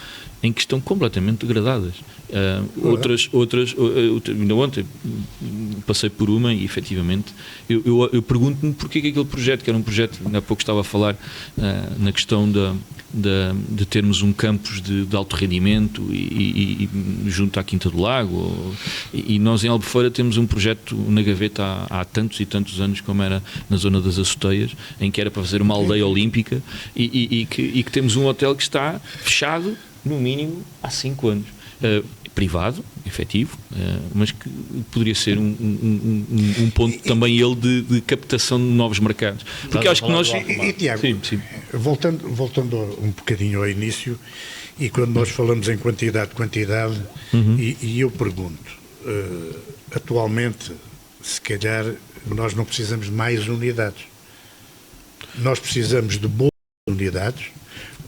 em que estão completamente degradadas. Ainda ontem passei por uma e efetivamente eu pergunto-me porque é que aquele projeto, que era um projeto, ainda há pouco estava a falar na questão de termos um campus de alto rendimento e junto à Quinta do Lago, e nós em Albufeira temos um projeto na gaveta há tantos e tantos anos, como era na zona das Açoteias, em que era para fazer uma aldeia olímpica e que temos um hotel que está fechado no mínimo há 5 anos, privado, efetivo, mas que poderia ser um ponto também ele de captação de novos mercados, porque acho que nós... E Tiago, sim. voltando um bocadinho ao início, e quando nós falamos em quantidade, e eu pergunto, atualmente, se calhar nós não precisamos de mais unidades, nós precisamos de boas unidades,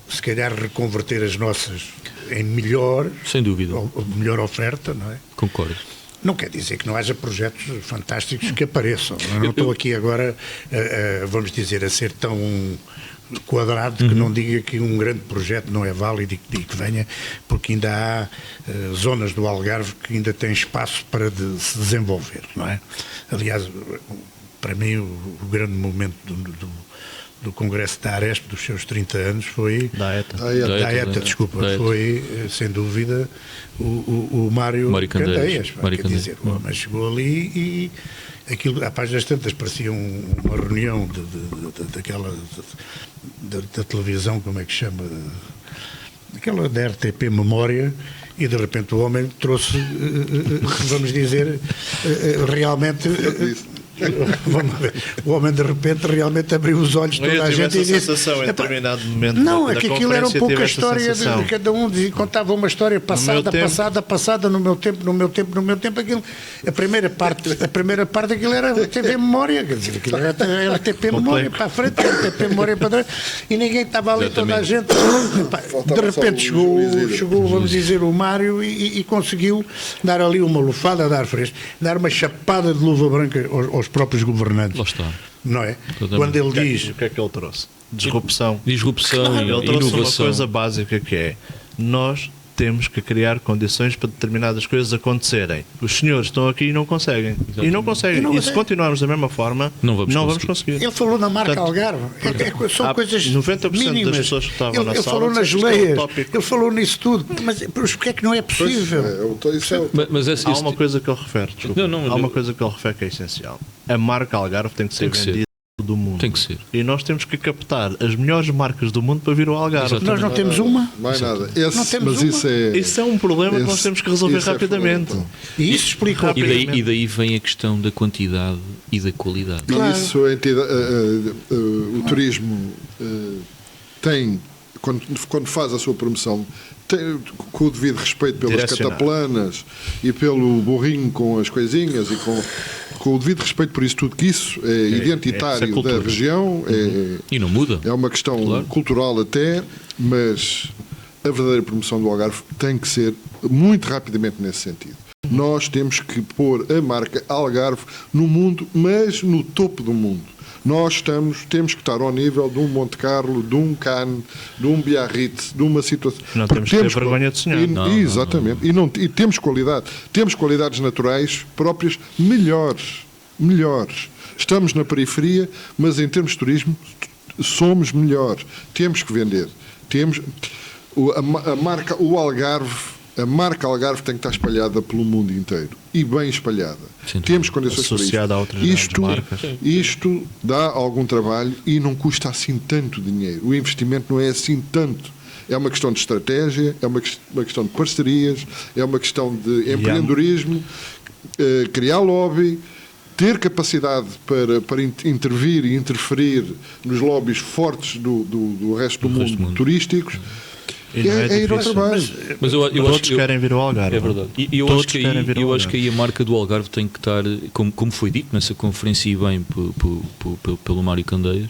se calhar reconverter as nossas em melhor, sem dúvida, melhor oferta, não é? Concordo. Não quer dizer que não haja projetos fantásticos que apareçam. Não estou aqui agora, vamos dizer, a ser tão quadrado que não diga que um grande projeto não é válido e que venha, porque ainda há zonas do Algarve que ainda têm espaço para se desenvolver, não é? Aliás, para mim, o grande momento do Congresso da Aresp dos seus 30 anos foi... Da ETA, foi, sem dúvida, o Mário Candeias. Quer dizer, o homem chegou ali e aquilo, à páginas tantas, parecia uma reunião daquela da televisão, como é que chama? Aquela da RTP Memória, e de repente o homem trouxe, vamos dizer, realmente... Vamos ver. O homem de repente realmente abriu os olhos de toda a Eu tive gente e essa disse... sensação em "Epá, determinado momento não, da é que aquilo era um conferência, pouco tive a essa história sensação. de cada um, dizia, contava uma história passada, no meu tempo, aquilo, a primeira parte daquilo era TV Memória, quer dizer, aquilo era TP Memória para a frente, era TP Memória para trás, e ninguém estava ali, toda a gente, epá, de repente chegou, vamos dizer, o Mário e conseguiu dar ali uma lufada de ar fresco, dar uma chapada de luva branca aos próprios governantes. Lá está. Não é? Totalmente. Quando ele diz... O que é que ele trouxe? Disrupção. Disrupção e Ele trouxe uma inovação. coisa básica que é: nós temos que criar condições para determinadas coisas acontecerem. Os senhores estão aqui e não conseguem. E não conseguem. E se continuarmos da mesma forma, Não vamos conseguir. Ele falou na marca Portanto, Algarve. São há coisas 90% mínimas. das pessoas que estavam na Ele sala falou nas disseram que isto é um leis, tópico. ele falou nisso tudo. Mas porquê é que não é possível? Mas esse, Há uma coisa que ele refere, desculpa. Há uma coisa que ele refere que é essencial. A marca Algarve tem que ser vendida do mundo. Tem que ser. E nós temos que captar as melhores marcas do mundo para vir ao Algarve. Exatamente. Nós não temos uma. Mais nada. Não temos Mas uma. isso é um problema que nós Esse- temos que resolver isso é rapidamente. fundamental. E isso explica E daí vem a questão da quantidade e da qualidade. E Claro. isso o turismo tem, quando faz a sua promoção, tem, com o devido respeito pelas Direcionar. cataplanas e pelo burrinho com as coisinhas e com o devido respeito por isso tudo, que isso é identitário isso é cultura. da região, E não muda. é uma questão Claro. cultural até, mas a verdadeira promoção do Algarve tem que ser muito rapidamente nesse sentido. Nós temos que pôr a marca Algarve no mundo, mas no topo do mundo. Nós temos que estar ao nível de um Monte Carlo, de um Cannes, de um Biarritz, de uma situação... Não Porque temos que ter vergonha de sonhar. Exatamente. E temos qualidade. Temos qualidades naturais próprias melhores. Estamos na periferia, mas em termos de turismo somos melhores. Temos que vender. A marca Algarve tem que estar espalhada pelo mundo inteiro e bem espalhada. Sim. Temos condições para Associada a isso. outras grandes marcas. Isto dá algum trabalho e não custa assim tanto dinheiro. O investimento não é assim tanto. É uma questão de estratégia, é uma questão de parcerias, é uma questão de empreendedorismo, criar lobby, ter capacidade para intervir e interferir nos lobbies fortes do resto do mundo turísticos. E não É ir ao difícil. trabalho. Mas eu acho Todos que querem vir ao Algarve. É verdade. E eu, Todos acho que, querem vir ao eu acho que Algarve. aí a marca do Algarve tem que estar, como foi dito nessa conferência e bem pelo Mário Candeias,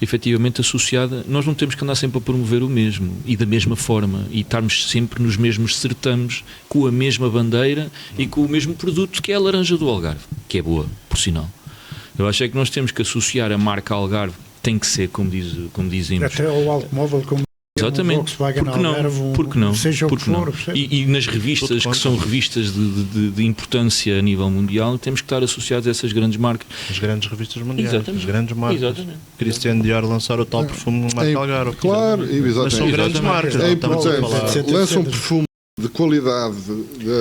efetivamente associada. Nós não temos que andar sempre a promover o mesmo e da mesma forma e estarmos sempre nos mesmos certames com a mesma bandeira e com o mesmo produto, que é a laranja do Algarve, que é boa, por sinal. Eu acho é que nós temos que associar a marca Algarve, tem que ser, como dizemos. Até ao automóvel como Exatamente. Volkswagen Porque não? Algarve, Porque não? seja o que Porque não? for. percebe? E nas revistas, que são revistas de importância a nível mundial, temos que estar associados a essas grandes marcas. As grandes revistas mundiais, Exatamente. as grandes marcas. Exatamente. Christian Dior lançar o tal perfume de marca Algarve. Claro, Mas são grandes exatamente. marcas. É não estamos a importante. falar. Lança um perfume de qualidade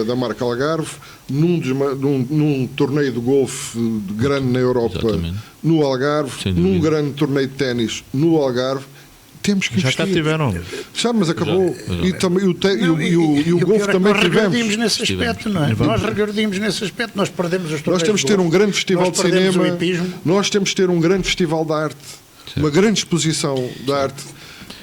da marca Algarve num torneio de golfe grande na Europa, Exatamente. no Algarve, Sem dúvida. num grande torneio de ténis no Algarve. Temos que Já cá investir. tiveram. Já, mas acabou. Já. E também o pior golfe é que também nós regredimos tivemos. nesse aspecto, não é? Nós regredimos nesse aspecto, nós perdemos os Nós temos de ter um grande festival nós de perdemos cinema, o hipismo. nós temos de ter um grande festival de arte, uma grande exposição de arte.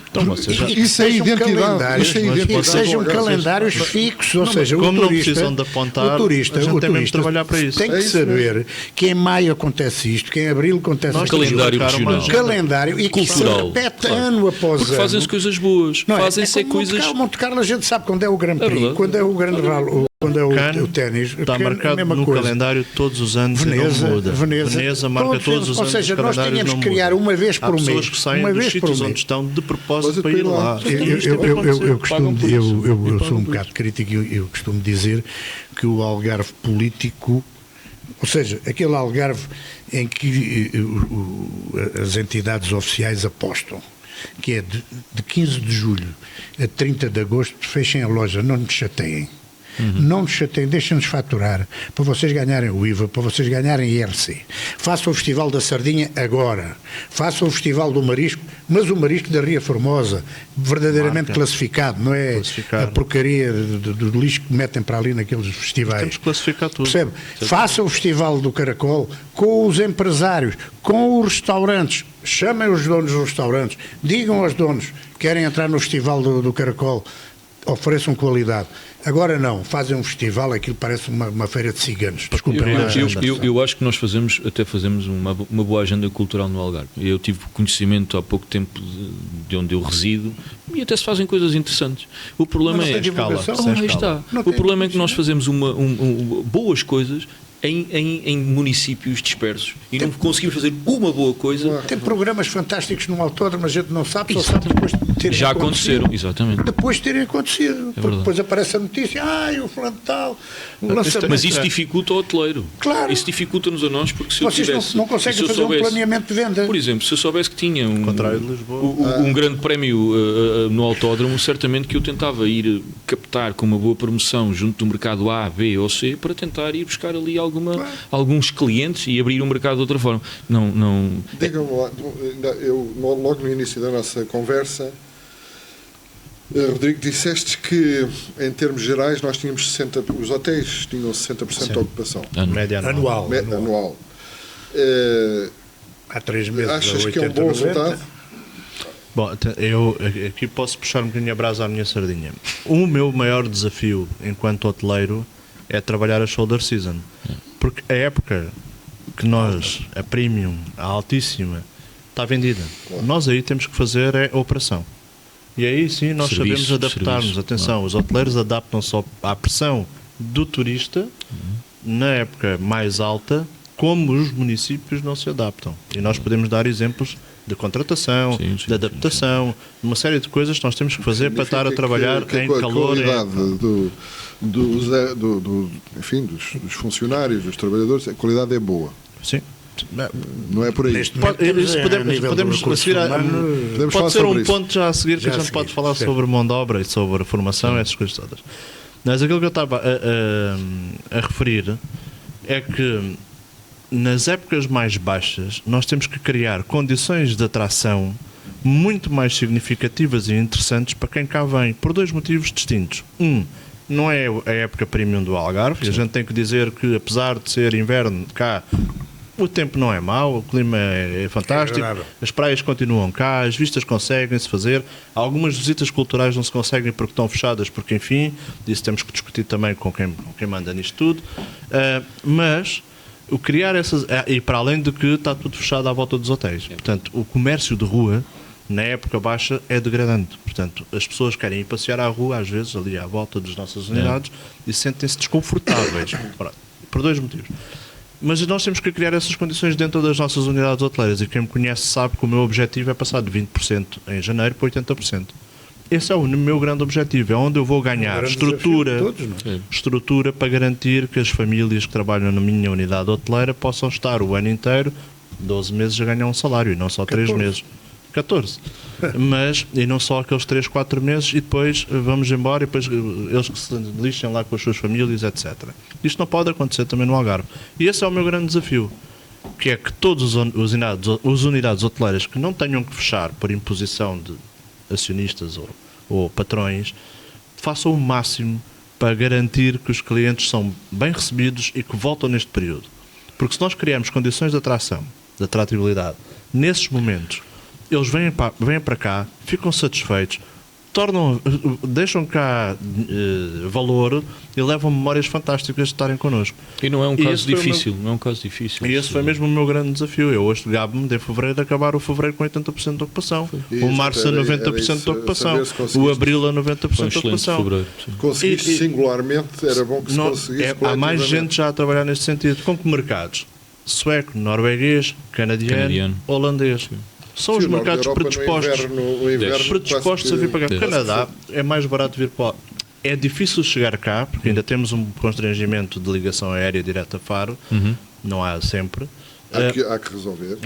Então, vocês já- Isso é identidade. Isso é E que identidade. sejam calendários fixos, ou seja, como o não turista, precisam de apontar, o turista, a gente o tem mesmo de turista trabalhar para isso. tem É que isso saber que em maio acontece isto, que em abril acontece Nós isto. temos de Calendário marcar uma regional. agenda. Calendário e que se Cultural, repete claro. ano após Porque ano. fazem-se coisas boas, Não é? fazem-se como coisas. Monte Carlo a gente sabe quando é o Grand Prix, verdade. quando é o Grande Rally, quando é Cannes o ténis. Está Cannes é a marcado mesma no coisa. calendário todos os anos e Veneza, não muda. Veneza, marca todos os ou anos. seja, os nós calendários tínhamos não que criar mudam. uma vez por Há pessoas mês, que saem uma dos vez por sítios mês. onde estão de propósito para ir lá. Eu sou um bocado crítico e eu costumo dizer que o Algarve político, ou seja, aquele Algarve em que as entidades oficiais apostam, que é de 15 de julho a 30 de agosto, fechem a loja, não nos chateiem. Não nos chateiem, deixem-nos faturar, para vocês ganharem o IVA, para vocês ganharem IRC. Façam o Festival da Sardinha agora. Façam o Festival do Marisco, mas o marisco da Ria Formosa, verdadeiramente classificado, não é a porcaria do lixo que metem para ali naqueles festivais. Temos que classificar tudo. Percebe? Façam o Festival do Caracol com os empresários, com os restaurantes. Chamem os donos dos restaurantes, digam aos donos que querem entrar no Festival do Caracol, ofereçam qualidade. Agora não, fazem um festival, aquilo parece uma feira de ciganos. Desculpa. Eu acho que nós fazemos uma boa agenda cultural no Algarve. Eu tive conhecimento há pouco tempo de onde eu resido e até se fazem coisas interessantes. O problema é o problema é que nós fazemos boas coisas em municípios dispersos e não conseguimos fazer uma boa coisa. Tem programas fantásticos no autódromo, a gente não sabe, só sabe depois de terem já acontecido. Aconteceram, exatamente. Depois de terem acontecido. Porque depois aparece a notícia, o fulano tal, o lançamento. Mas isso dificulta o hoteleiro. Claro. Isso dificulta-nos a nós, porque se vocês eu tivesse... não conseguem fazer um planeamento de venda. Por exemplo, se eu soubesse que tinha contrário de Lisboa. um grande prémio no autódromo, certamente que eu tentava ir captar com uma boa promoção junto do mercado A, B ou C para tentar ir buscar ali alguns clientes e abrir o mercado de outra forma. Digam-me lá, eu logo no início da nossa conversa, Rodrigo, disseste que em termos gerais nós tínhamos 60%, os hotéis tinham 60% de ocupação. Média anual. Anual. Há 3 meses. Achas que é um bom resultado? Bom, eu aqui posso puxar um bocadinho a brasa à minha sardinha. O meu maior desafio enquanto hoteleiro é trabalhar a shoulder season. Porque a época que nós, a premium, a altíssima, está vendida. Nós aí temos que fazer a operação. E aí sim nós sabemos adaptar-nos. Atenção, os hoteleiros adaptam-se à pressão do turista na época mais alta, como os municípios não se adaptam. E nós podemos dar exemplos de contratação, de adaptação, uma série de coisas que nós temos que fazer para estar a trabalhar em calor. A qualidade dos funcionários, dos trabalhadores, a qualidade é boa. Sim. Não é por aí. Podemos pode ser um ponto já a seguir que a gente pode falar sobre mão de obra e sobre formação, essas coisas todas. Mas aquilo que eu estava a referir é que nas épocas mais baixas nós temos que criar condições de atração muito mais significativas e interessantes para quem cá vem, por dois motivos distintos. Não é a época premium do Algarve, e a gente tem que dizer que apesar de ser inverno cá, o tempo não é mau, o clima é fantástico, as praias continuam cá, as vistas conseguem-se fazer, algumas visitas culturais não se conseguem porque estão fechadas, porque enfim, isso temos que discutir também com quem manda nisto tudo, mas o criar essas... e para além de que está tudo fechado à volta dos hotéis, portanto o comércio de rua na época baixa é degradante, portanto as pessoas querem ir passear à rua às vezes ali à volta das nossas unidades e sentem-se desconfortáveis por dois motivos. Mas nós temos que criar essas condições dentro das nossas unidades hoteleiras, e quem me conhece sabe que o meu objetivo é passar de 20% em janeiro para 80%. Esse é o meu grande objetivo, é onde eu vou ganhar estrutura para garantir que as famílias que trabalham na minha unidade hoteleira possam estar o ano inteiro, 12 meses a ganhar um salário, e não só 3 meses. 14. E não só aqueles 3, 4 meses e depois vamos embora e depois eles que se lixem lá com as suas famílias, etc. Isto não pode acontecer também no Algarve. E esse é o meu grande desafio, que é que todas as unidades hoteleiras que não tenham que fechar por imposição de acionistas ou patrões, façam o máximo para garantir que os clientes são bem recebidos e que voltam neste período. Porque se nós criarmos condições de atração, de atratividade, nesses momentos, eles vêm para cá, ficam satisfeitos, deixam cá valor e levam memórias fantásticas de estarem connosco. E não é um caso difícil, E esse foi mesmo o meu grande desafio. Eu hoje gabo-me de fevereiro de acabar o fevereiro com 80% de ocupação, o março a 90% de ocupação, o abril a 90% de ocupação. Conseguiste singularmente, era bom que se conseguisse. Há mais gente já a trabalhar neste sentido. Com que mercados? Sueco, norueguês, canadiano. Holandês. São os mercados predispostos a vir para cá. O Canadá é mais barato vir para... É difícil chegar cá, porque ainda temos um constrangimento de ligação aérea direta a Faro. Não há sempre. Há que resolver.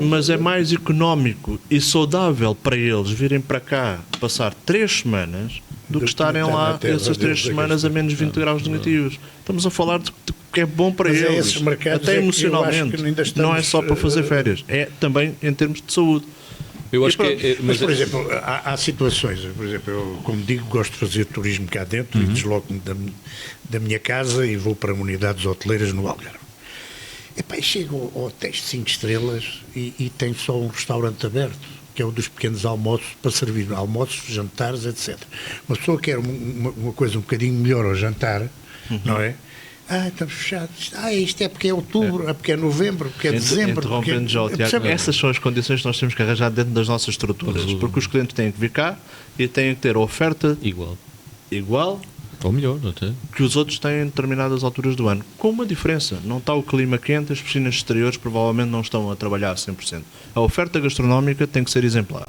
Mas é mais económico e saudável para eles virem para cá passar 3 semanas do que estarem lá essas 3 semanas a menos 20 graus negativos. Estamos a falar de que é bom para eles, até emocionalmente. Não é só para fazer férias, é também em termos de saúde. Eu acho mas, por exemplo, há situações, por exemplo, eu, como digo, gosto de fazer turismo cá dentro e desloco-me da minha casa e vou para unidades hoteleiras no Algarve. E chego ao hotéis de 5 estrelas e tem só um restaurante aberto, que é o dos pequenos almoços, para servir almoços, jantares, etc. Uma pessoa quer uma coisa um bocadinho melhor ao jantar, não é? Estamos fechados. Isto é porque é outubro, é porque é novembro, porque é dezembro. Interrompendo já o Tiago, essas são as condições que nós temos que arranjar dentro das nossas estruturas, porque os clientes têm que vir cá e têm que ter a oferta igual ou melhor até que os outros têm em determinadas alturas do ano, com uma diferença. Não está o clima quente, as piscinas exteriores provavelmente não estão a trabalhar a 100%. A oferta gastronómica tem que ser exemplar.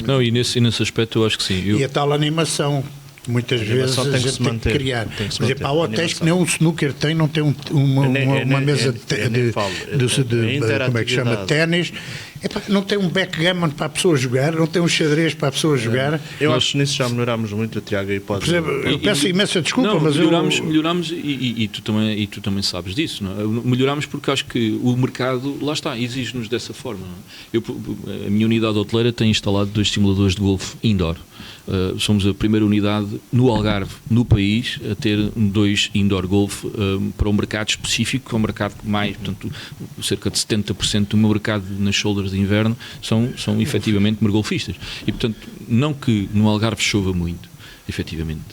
Não, e nesse aspecto eu acho que sim. E a tal animação, muitas vezes a gente tem que criar. Por exemplo, há hotéis que nem um snooker tem, não tem uma mesa de como é que chama, ténis. Não tem um backgammon para a pessoa jogar, não tem um xadrez para a pessoa jogar. Eu acho que nisso já melhorámos muito, Tiago, e pode... Eu peço imensa desculpa, não, mas melhorámos e tu também sabes disso, não é? Melhorámos porque acho que o mercado, lá está, exige-nos dessa forma. Não é? A minha unidade hoteleira tem instalado 2 simuladores de golfe indoor. Somos a primeira unidade no Algarve, no país, a ter 2 indoor golf para um mercado específico, que é um mercado que mais, portanto, cerca de 70% do meu mercado nas shoulders de inverno são efetivamente mergolfistas. E, portanto, não que no Algarve chova muito, efetivamente.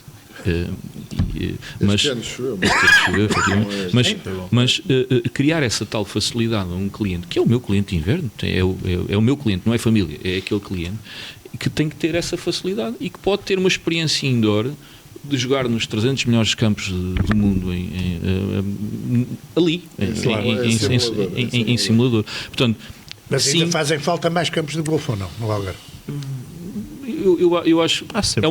Mas criar essa tal facilidade a um cliente, que é o meu cliente de inverno, é o meu cliente, não é família, é aquele cliente que tem que ter essa facilidade e que pode ter uma experiência indoor de jogar nos 300 melhores campos do mundo em simulador. Portanto, mas ainda fazem falta mais campos de golfe ou não, no Algarve? Eu acho é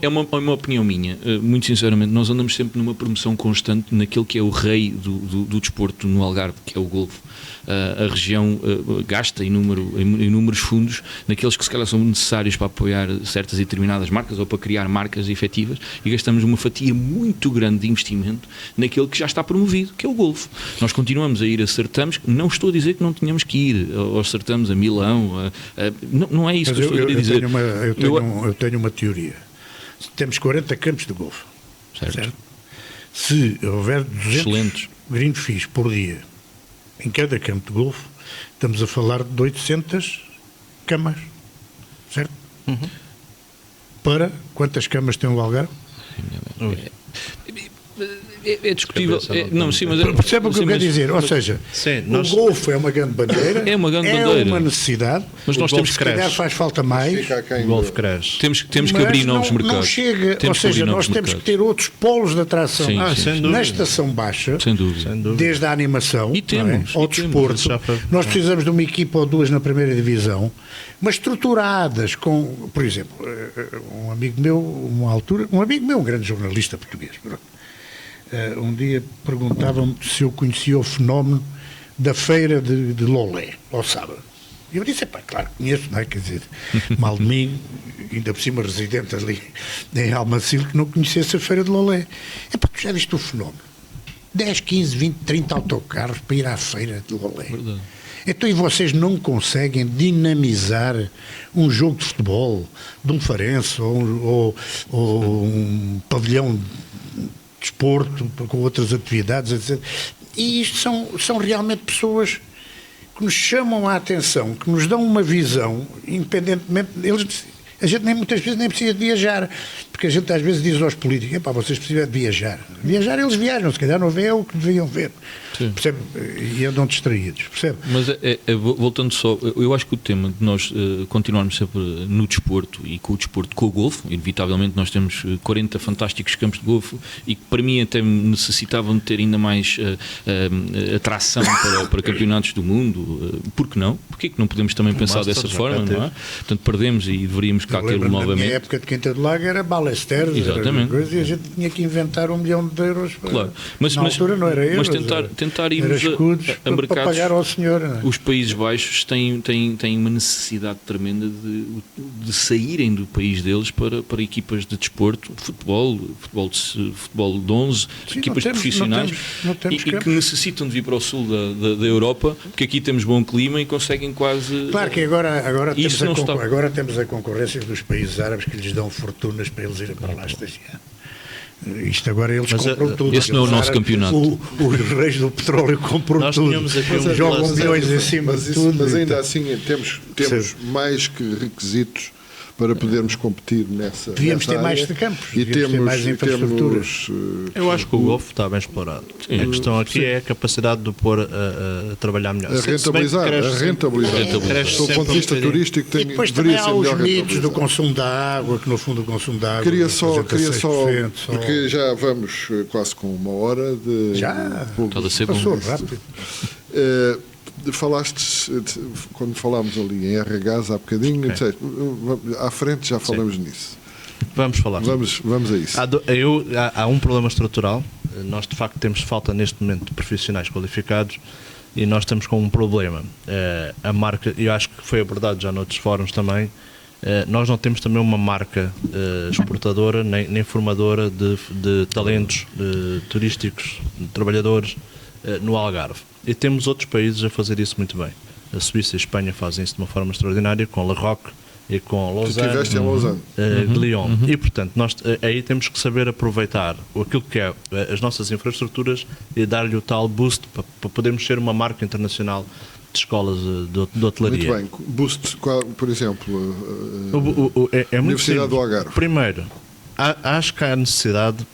uma opinião minha, muito sinceramente. Nós andamos sempre numa promoção constante naquele que é o rei do desporto no Algarve, que é o golfe. A região gasta inúmeros fundos naqueles que se calhar são necessários para apoiar certas e determinadas marcas ou para criar marcas efetivas, e gastamos uma fatia muito grande de investimento naquele que já está promovido, que é o golfe. Nós continuamos a ir a certames, não estou a dizer que não tenhamos que ir aos certames a Milão, não é isso que eu estou a dizer. Eu tenho uma teoria. Temos 40 campos de golfe, certo? Se houver 200 green fees por dia em cada campo de golfe, estamos a falar de 800 camas, certo? Para quantas camas tem o Algarve? É discutível. Percebe o que eu quero dizer? Ou seja, o golfe é uma grande bandeira, é uma necessidade, mas nós temos que calhar faz falta mais. O golfe cresce. Temos que abrir novos mercados. Não chega, ou seja, nós temos que ter outros polos de atração na estação baixa, sem dúvida. Desde a animação ao desporto. Nós precisamos de uma equipa ou duas na primeira divisão, mas estruturadas com, por exemplo, um amigo meu, um grande jornalista português, um dia perguntava-me se eu conhecia o fenómeno da feira de Lolé, ao sábado. E eu disse, claro que conheço, não é? Quer dizer, mal de mim, ainda por cima residente ali em Almacil, que não conhecesse a feira de Lolé. Tu já viste o fenómeno? 10, 15, 20, 30 autocarros para ir à feira de Lolé. Verdade. Então, e vocês não conseguem dinamizar um jogo de futebol, de um Farense ou um pavilhão desporto, com outras atividades, etc. E isto são realmente pessoas que nos chamam a atenção, que nos dão uma visão, independentemente... A gente muitas vezes nem precisa de viajar, porque a gente às vezes diz aos políticos, vocês precisam de viajar. Viajar eles viajam, se calhar não vê o que deviam ver. Percebe? E andam distraídos, percebe? Mas voltando só, eu acho que o tema de nós continuarmos sempre no desporto e com o desporto, com o golfe, inevitavelmente nós temos 40 fantásticos campos de golfe e que para mim até necessitavam de ter ainda mais atração para campeonatos do mundo. Por que não? Porquê que não podemos também pensar dessa forma, não é? Portanto, perdemos e deveríamos cá Eu tê-lo lembro-me na minha novamente. época de Quinta do Lago era Balester, Exatamente. e a gente tinha que inventar 1 milhão de euros. Claro. Mas, Na altura não era euros, mas tentar era irmos escudos a para mercados. pagar ao senhor. Não é? Os Países Baixos têm uma necessidade tremenda de saírem do país deles para equipas de desporto, futebol de 11, Sim, equipas não temos- profissionais não temos e que campos. necessitam de vir para o sul da Europa, porque aqui temos bom clima e conseguem quase. Claro que agora Isso não está. agora temos a concorrência dos países árabes que lhes dão fortunas para eles irem para lá estagiar. Isto agora eles Mas, compram tudo. esse não é o Os nosso árabes, campeonato. Os reis do petróleo compram Nós tudo. tínhamos aqui um Jogam cluster. milhões em cima Mas, de isso- tudo. mas ainda então. assim temos mais que requisitos para podermos competir nessa. Devíamos nessa ter mais área. de campos, E devíamos ter temos, mais infraestruturas. Eu acho que o Golfo está bem explorado. A questão aqui é a capacidade de pôr a trabalhar melhor. A Se bem que rentabilizar, cresce cresce Do ponto sempre de vista um bocadinho. turístico, E tem, depois deveria também ser há os melhor mitos do rentabilizado. consumo da água, que no fundo o consumo da água Queria só, representa 6%, só. porque já vamos quase com 1 hora de. Já? Está a ser bom. Passou rápido. Falaste, quando falámos ali em RHs há bocadinho, disseste, à frente já falamos nisso. Vamos falar. Vamos a isso. Há um problema estrutural. Nós, de facto, temos falta neste momento de profissionais qualificados e nós estamos com um problema. A marca, eu acho que foi abordado já noutros fóruns também, nós não temos também uma marca exportadora nem formadora de talentos turísticos, de trabalhadores no Algarve. E temos outros países a fazer isso muito bem. A Suíça e a Espanha fazem isso de uma forma extraordinária, com La Roque e com Tu Lausanne. estiveste em Lausanne. de Lyon. E, portanto, nós aí temos que saber aproveitar aquilo que é as nossas infraestruturas e dar-lhe o tal boost para podermos ser uma marca internacional de escolas de hotelaria. Muito bem. Boost, por exemplo, É muito Universidade simples. do Algarve. Primeiro, acho que há necessidade,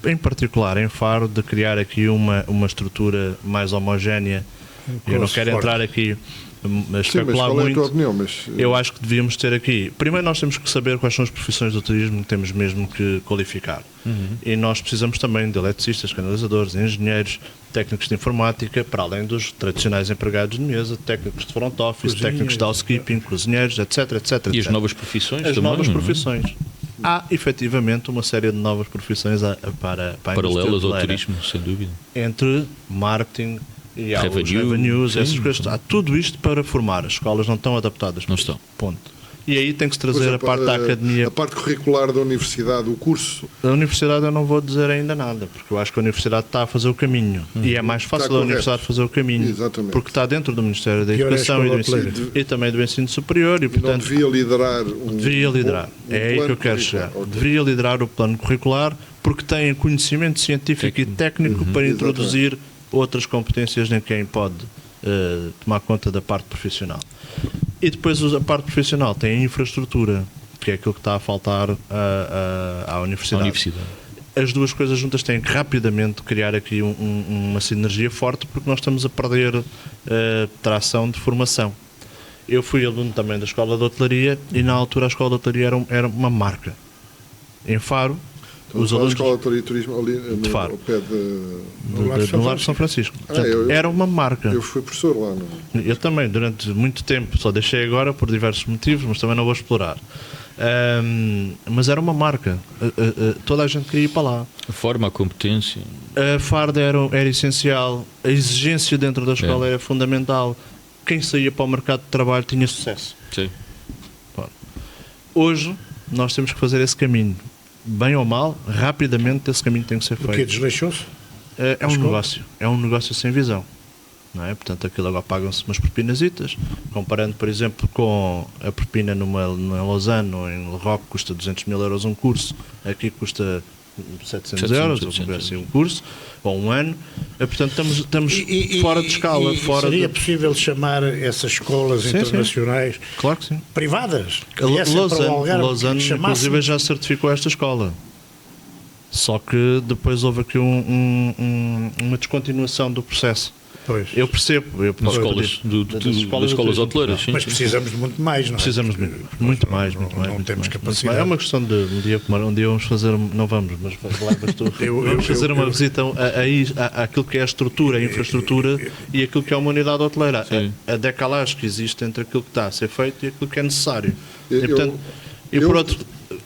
em particular em Faro, de criar aqui uma estrutura mais homogénea. Eu não quero forte. entrar aqui a sim, mas especular qual é a muito. tua opinião? Mas, Eu acho que devíamos ter aqui. Primeiro, nós temos que saber quais são as profissões do turismo que temos mesmo que qualificar. E nós precisamos também de eletricistas, canalizadores, engenheiros, técnicos de informática, para além dos tradicionais empregados de mesa, técnicos de front office, técnicos de housekeeping, cozinheiros, etc. etc, E as etc. novas profissões As também, novas não é? profissões. Há, efetivamente, uma série de novas profissões para a indústria Paralelas ao hoteleira. turismo, sem dúvida. Entre marketing e há os Revenue, revenues, sim. essas coisas. Há tudo isto para formar. As escolas não estão adaptadas. Não para estão. isso. Ponto. E aí tem que se por trazer exemplo, a parte da academia. A parte curricular da universidade, o curso. A universidade eu não vou dizer ainda nada, porque eu acho que a universidade está a fazer o caminho. E é mais fácil Está a correto. universidade fazer o caminho. Exatamente. Porque está dentro do Ministério da E olha a Educação e, do escola ensino, hoteleira. e também do ensino superior. E, Não portanto, devia liderar deveria liderar. um É aí plano que eu quero curricular. chegar. Ok. Deveria liderar o plano curricular porque tem conhecimento científico e técnico para introduzir outras competências em quem pode tomar conta da parte profissional. E depois a parte profissional tem a infraestrutura, que é aquilo que está a faltar à universidade. As duas coisas juntas têm que rapidamente criar aqui uma sinergia forte, porque nós estamos a perder tração de formação. Eu fui aluno também da Escola de Hotelaria e na altura a Escola de Hotelaria era uma marca. Em Faro, os a alunos escola de turismo ali no, Faro. ao pé de. no Largo de São Francisco. Portanto, eu- era uma marca. Eu fui professor lá. Não? Eu também, durante muito tempo, só deixei agora por diversos motivos, mas também não vou explorar. Mas era uma marca. Toda a gente queria ir para lá. A forma, a competência. A farda era essencial, a exigência dentro da escola era fundamental. Quem saía para o mercado de trabalho tinha sucesso. Sim. Hoje, nós temos que fazer esse caminho. Bem ou mal, rapidamente esse caminho tem que ser O que feito. desleixou-se? É um negócio. É um negócio sem visão. Não é? Portanto, aquilo agora pagam-se umas propinasitas. Comparando, por exemplo, com a propina em Lausanne ou em Le Roque, custa 200 mil euros um curso. Aqui custa 700 euros, ou 700, assim, um curso, ou um ano. Portanto, estamos fora de escala. Fora seria de... possível chamar essas escolas Sim, internacionais Claro que sim. privadas? Que viessem para o Algarve, Lausanne que chamassem- inclusive, já certificou esta escola. Só que depois houve aqui uma descontinuação do processo. Pois. Eu percebo. Nas escolas, das escolas hoteleiras, sim. Mas precisamos de muito mais, não é? Precisamos muito mais. Não temos mais. capacidade. É uma questão de um dia vamos fazer, não vamos, mas levas tu. Vamos fazer uma visita àquilo que é a estrutura, a infraestrutura e aquilo que é uma unidade hoteleira. Sim. A decalagem que existe entre aquilo que está a ser feito e aquilo que é necessário. Eu- E, portanto, E por outro,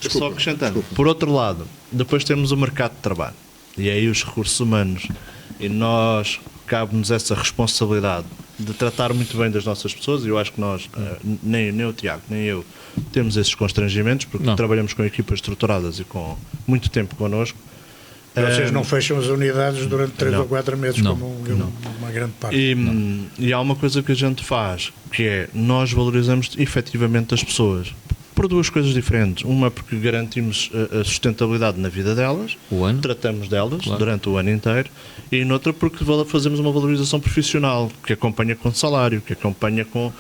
só acrescentando, por outro lado, depois temos o mercado de trabalho e aí os recursos humanos, e nós cabe-nos essa responsabilidade de tratar muito bem das nossas pessoas, e eu acho que nós, nem o Tiago, nem eu, temos esses constrangimentos, porque trabalhamos com equipas estruturadas e com muito tempo connosco. Vocês não fecham as unidades durante 3 ou 4 meses, como uma grande parte. E há uma coisa que a gente faz, que é, nós valorizamos efetivamente as pessoas, por duas coisas diferentes. Uma, porque garantimos a sustentabilidade na vida delas, tratamos delas durante o ano inteiro, e noutra, porque fazemos uma valorização profissional, que acompanha com salário, que acompanha com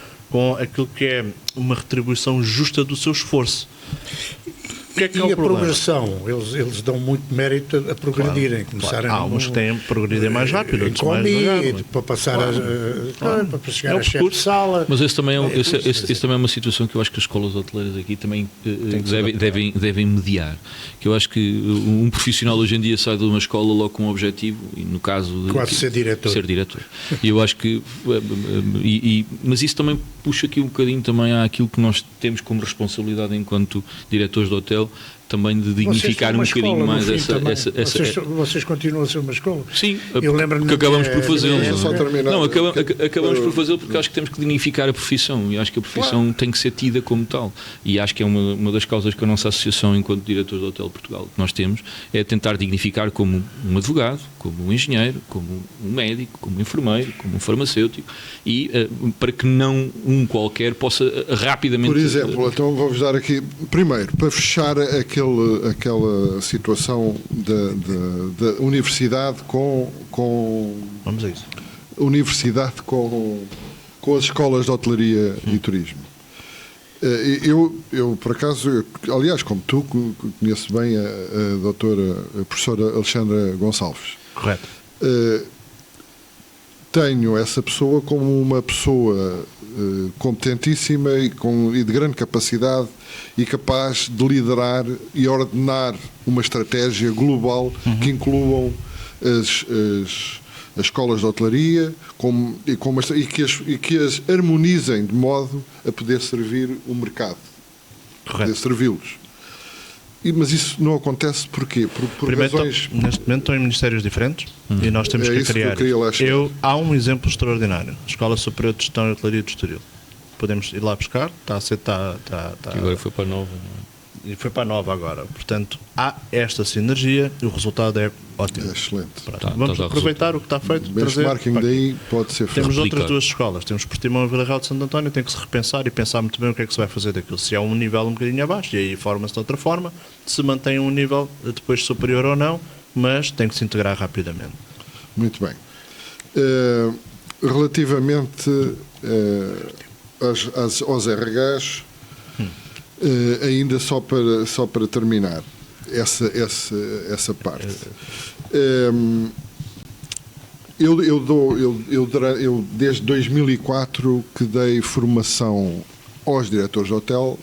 aquilo que é uma retribuição justa do seu esforço. O que é que é o problema? Progressão, eles dão muito mérito a progredirem. Começarem há uns que têm a progredir mais rápido, outros mais devagar. Para passar para chegar a chefe de sala. Mas esse também é uma situação que eu acho que as escolas hoteleiras aqui também devem mediar. Que eu acho que um profissional hoje em dia sai de uma escola logo com um objetivo, e no caso de ser diretor. E eu acho que mas isso também puxa aqui um bocadinho também àquilo que nós temos como responsabilidade enquanto diretores de hotel, também de dignificar um bocadinho mais essa. Vocês continuam a ser uma escola? Sim, porque acabamos por fazê-lo. Acabamos por fazê-lo porque acho que temos que dignificar a profissão, e acho que a profissão tem que ser tida como tal. E acho que é uma das causas que a nossa associação, enquanto diretores de Hotel Portugal, que nós temos, é tentar dignificar como um advogado, como um engenheiro, como um médico, como um enfermeiro, como um farmacêutico, e para que não um qualquer possa rapidamente... Por exemplo, então vou-vos dar aqui, primeiro, para fechar aquela situação da universidade com Vamos a isso. Universidade com as escolas de hotelaria e turismo. Eu por acaso, aliás, como tu, conheço bem a professora Alexandra Gonçalves. Correto. Tenho essa pessoa como uma pessoa competentíssima e de grande capacidade e capaz de liderar e ordenar uma estratégia global que incluam as escolas de hotelaria e que as harmonizem de modo a poder servir o mercado, poder servi-los. Mas isso não acontece porquê? Por razões... Neste momento estão em ministérios diferentes e nós temos que criar. Há um exemplo extraordinário. Escola Superior de Gestão e Hotelaria de Estoril. Podemos ir lá buscar. Agora foi para a Nova. E foi para a Nova agora. Portanto, há esta sinergia e o resultado é ótimo. É excelente. Vamos aproveitar o que está feito. O benchmarking daí pode ser feito. Temos outras duas escolas. Temos Portimão e Vila Real de Santo António. Tem que se repensar e pensar muito bem o que é que se vai fazer daquilo. Se há um nível um bocadinho abaixo, e aí forma-se de outra forma. Se mantém um nível depois superior ou não, mas tem que se integrar rapidamente. Muito bem. Relativamente aos RHs, ainda só para terminar essa parte. Eu desde 2004 que dei formação aos diretores de hotel,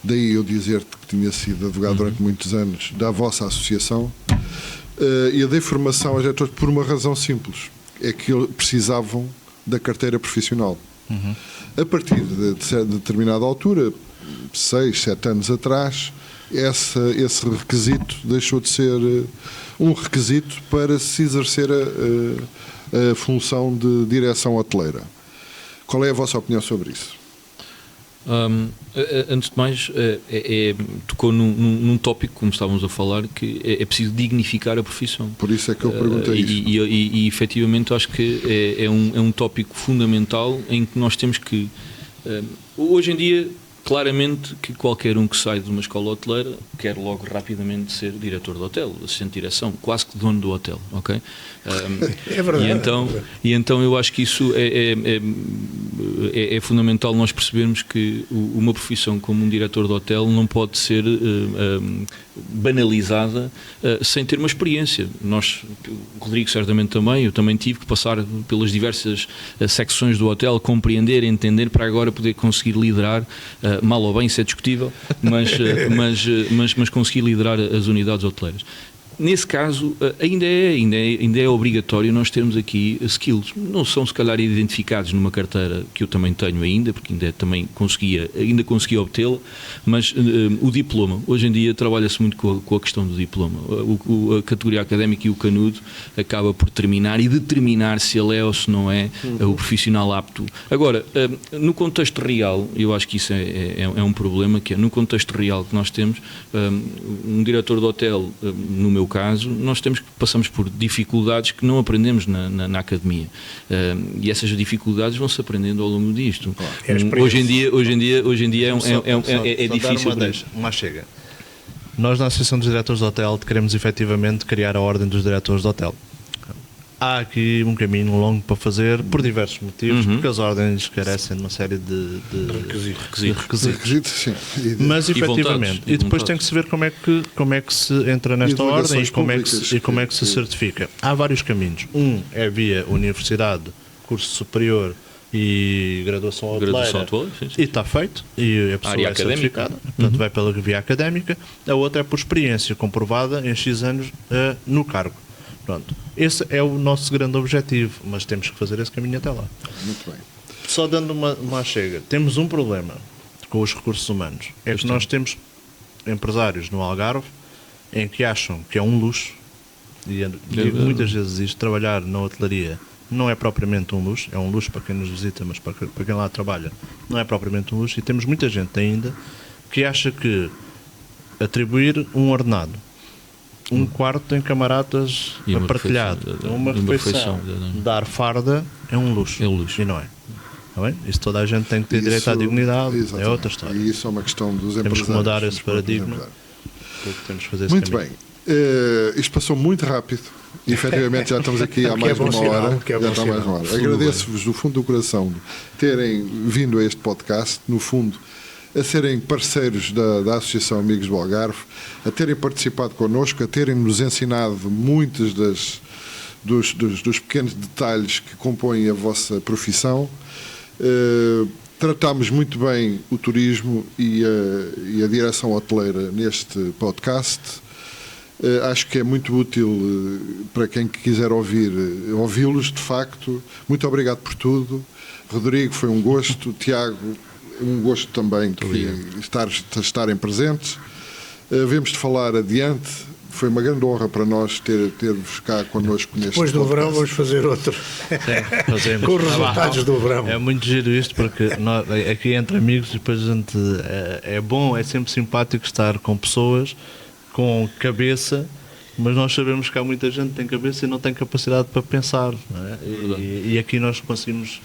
daí eu dizer-te que tinha sido advogado durante muitos anos da vossa associação, e eu dei formação aos diretores por uma razão simples, é que eles precisavam da carteira profissional. A partir de determinada altura, 6, 7 anos atrás, esse requisito deixou de ser um requisito para se exercer a função de direção hoteleira. Qual é a vossa opinião sobre isso? Antes de mais, tocou num tópico, como estávamos a falar, que é preciso dignificar a profissão. Por isso é que eu perguntei isso. E efetivamente acho que é um tópico fundamental em que nós temos que... hoje em dia, claramente que qualquer um que sai de uma escola hoteleira quer logo rapidamente ser diretor de hotel, assistente de direção, quase que dono do hotel, ok? É verdade. E então eu acho que isso é fundamental nós percebermos que uma profissão como um diretor de hotel não pode ser banalizada sem ter uma experiência. O Rodrigo certamente também, eu também tive que passar pelas diversas secções do hotel, compreender, entender, para agora poder conseguir liderar, mal ou bem, isso é discutível, mas conseguir liderar as unidades hoteleiras. nesse caso, ainda é obrigatório nós termos aqui skills. Não são, se calhar, identificados numa carteira que eu também tenho ainda, porque ainda conseguia obtê-la, mas o diploma. Hoje em dia trabalha-se muito com a questão do diploma. A categoria académica e o canudo acaba por determinar se ele é ou se não é o profissional apto. Agora, no contexto real, eu acho que isso é um problema, que é no contexto real que nós temos, um diretor de hotel, no meu caso, passamos por dificuldades que não aprendemos na academia. E essas dificuldades vão-se aprendendo ao longo disto. Hoje em dia é difícil. Mas chega. Nós, na Associação dos Diretores de Hotel, queremos efetivamente criar a Ordem dos Diretores de Hotel. Há aqui um caminho longo para fazer, por diversos motivos, porque as ordens carecem de uma série de requisitos. Sim. Mas efetivamente, e depois tem que se ver como é que se entra nesta ordem e como é que se certifica. Há vários caminhos. Um é via universidade, curso superior e graduação hoteleira, e está feito, e a pessoa é certificada, portanto vai pela via académica. A outra é por experiência comprovada em X anos no cargo. Pronto. Esse é o nosso grande objetivo, mas temos que fazer esse caminho até lá. Muito bem. Só dando uma chega, temos um problema com os recursos humanos, é que nós temos empresários no Algarve em que acham que é um luxo, e digo muitas vezes isto, trabalhar na hotelaria não é propriamente um luxo, é um luxo para quem nos visita, mas para quem lá trabalha não é propriamente um luxo, e temos muita gente ainda que acha que atribuir um ordenado, um quarto em camaradas partilhado, uma refeição, dar farda é um luxo. E não é. Está bem? Isso toda a gente tem que ter direito à dignidade, é outra história. E isso é uma questão dos empresários. Temos que mudar esse paradigma. Temos que fazer esse muito caminho. Bem. Isto passou muito rápido. E, efetivamente, já estamos aqui há mais de uma hora. Agradeço-vos do fundo do coração terem vindo a este podcast, no fundo, a serem parceiros da Associação Amigos do Algarve, a terem participado connosco, a terem nos ensinado muitos dos pequenos detalhes que compõem a vossa profissão. Tratámos muito bem o turismo e a direção hoteleira neste podcast. Acho que é muito útil para quem quiser ouvi-los, de facto. Muito obrigado por tudo. Rodrigo, foi um gosto. Tiago, um gosto também estarem presentes. Vemos de falar adiante. Foi uma grande honra para nós ter-vos cá connosco neste Depois do verão vamos fazer outro. Com os resultados do verão. É muito giro isto, porque nós, aqui entre amigos, depois a gente é bom, é sempre simpático estar com pessoas com cabeça, mas nós sabemos que há muita gente que tem cabeça e não tem capacidade para pensar, não é? E aqui nós conseguimos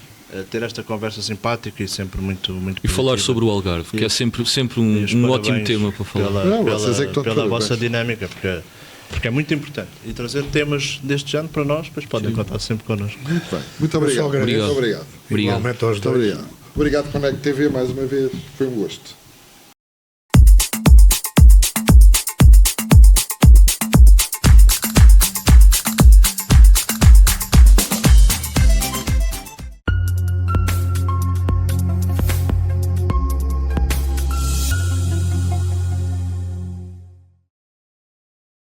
ter esta conversa simpática e sempre muito e falar sobre o Algarve, que é sempre um ótimo tema para falar. Pela vossa dinâmica, porque é muito importante. E trazer temas deste género para nós, depois podem contar sempre connosco. Muito bem. Muito obrigado. Obrigado. Obrigado. Igualmente aos dois. Obrigado. Connect TV mais uma vez. Foi um gosto.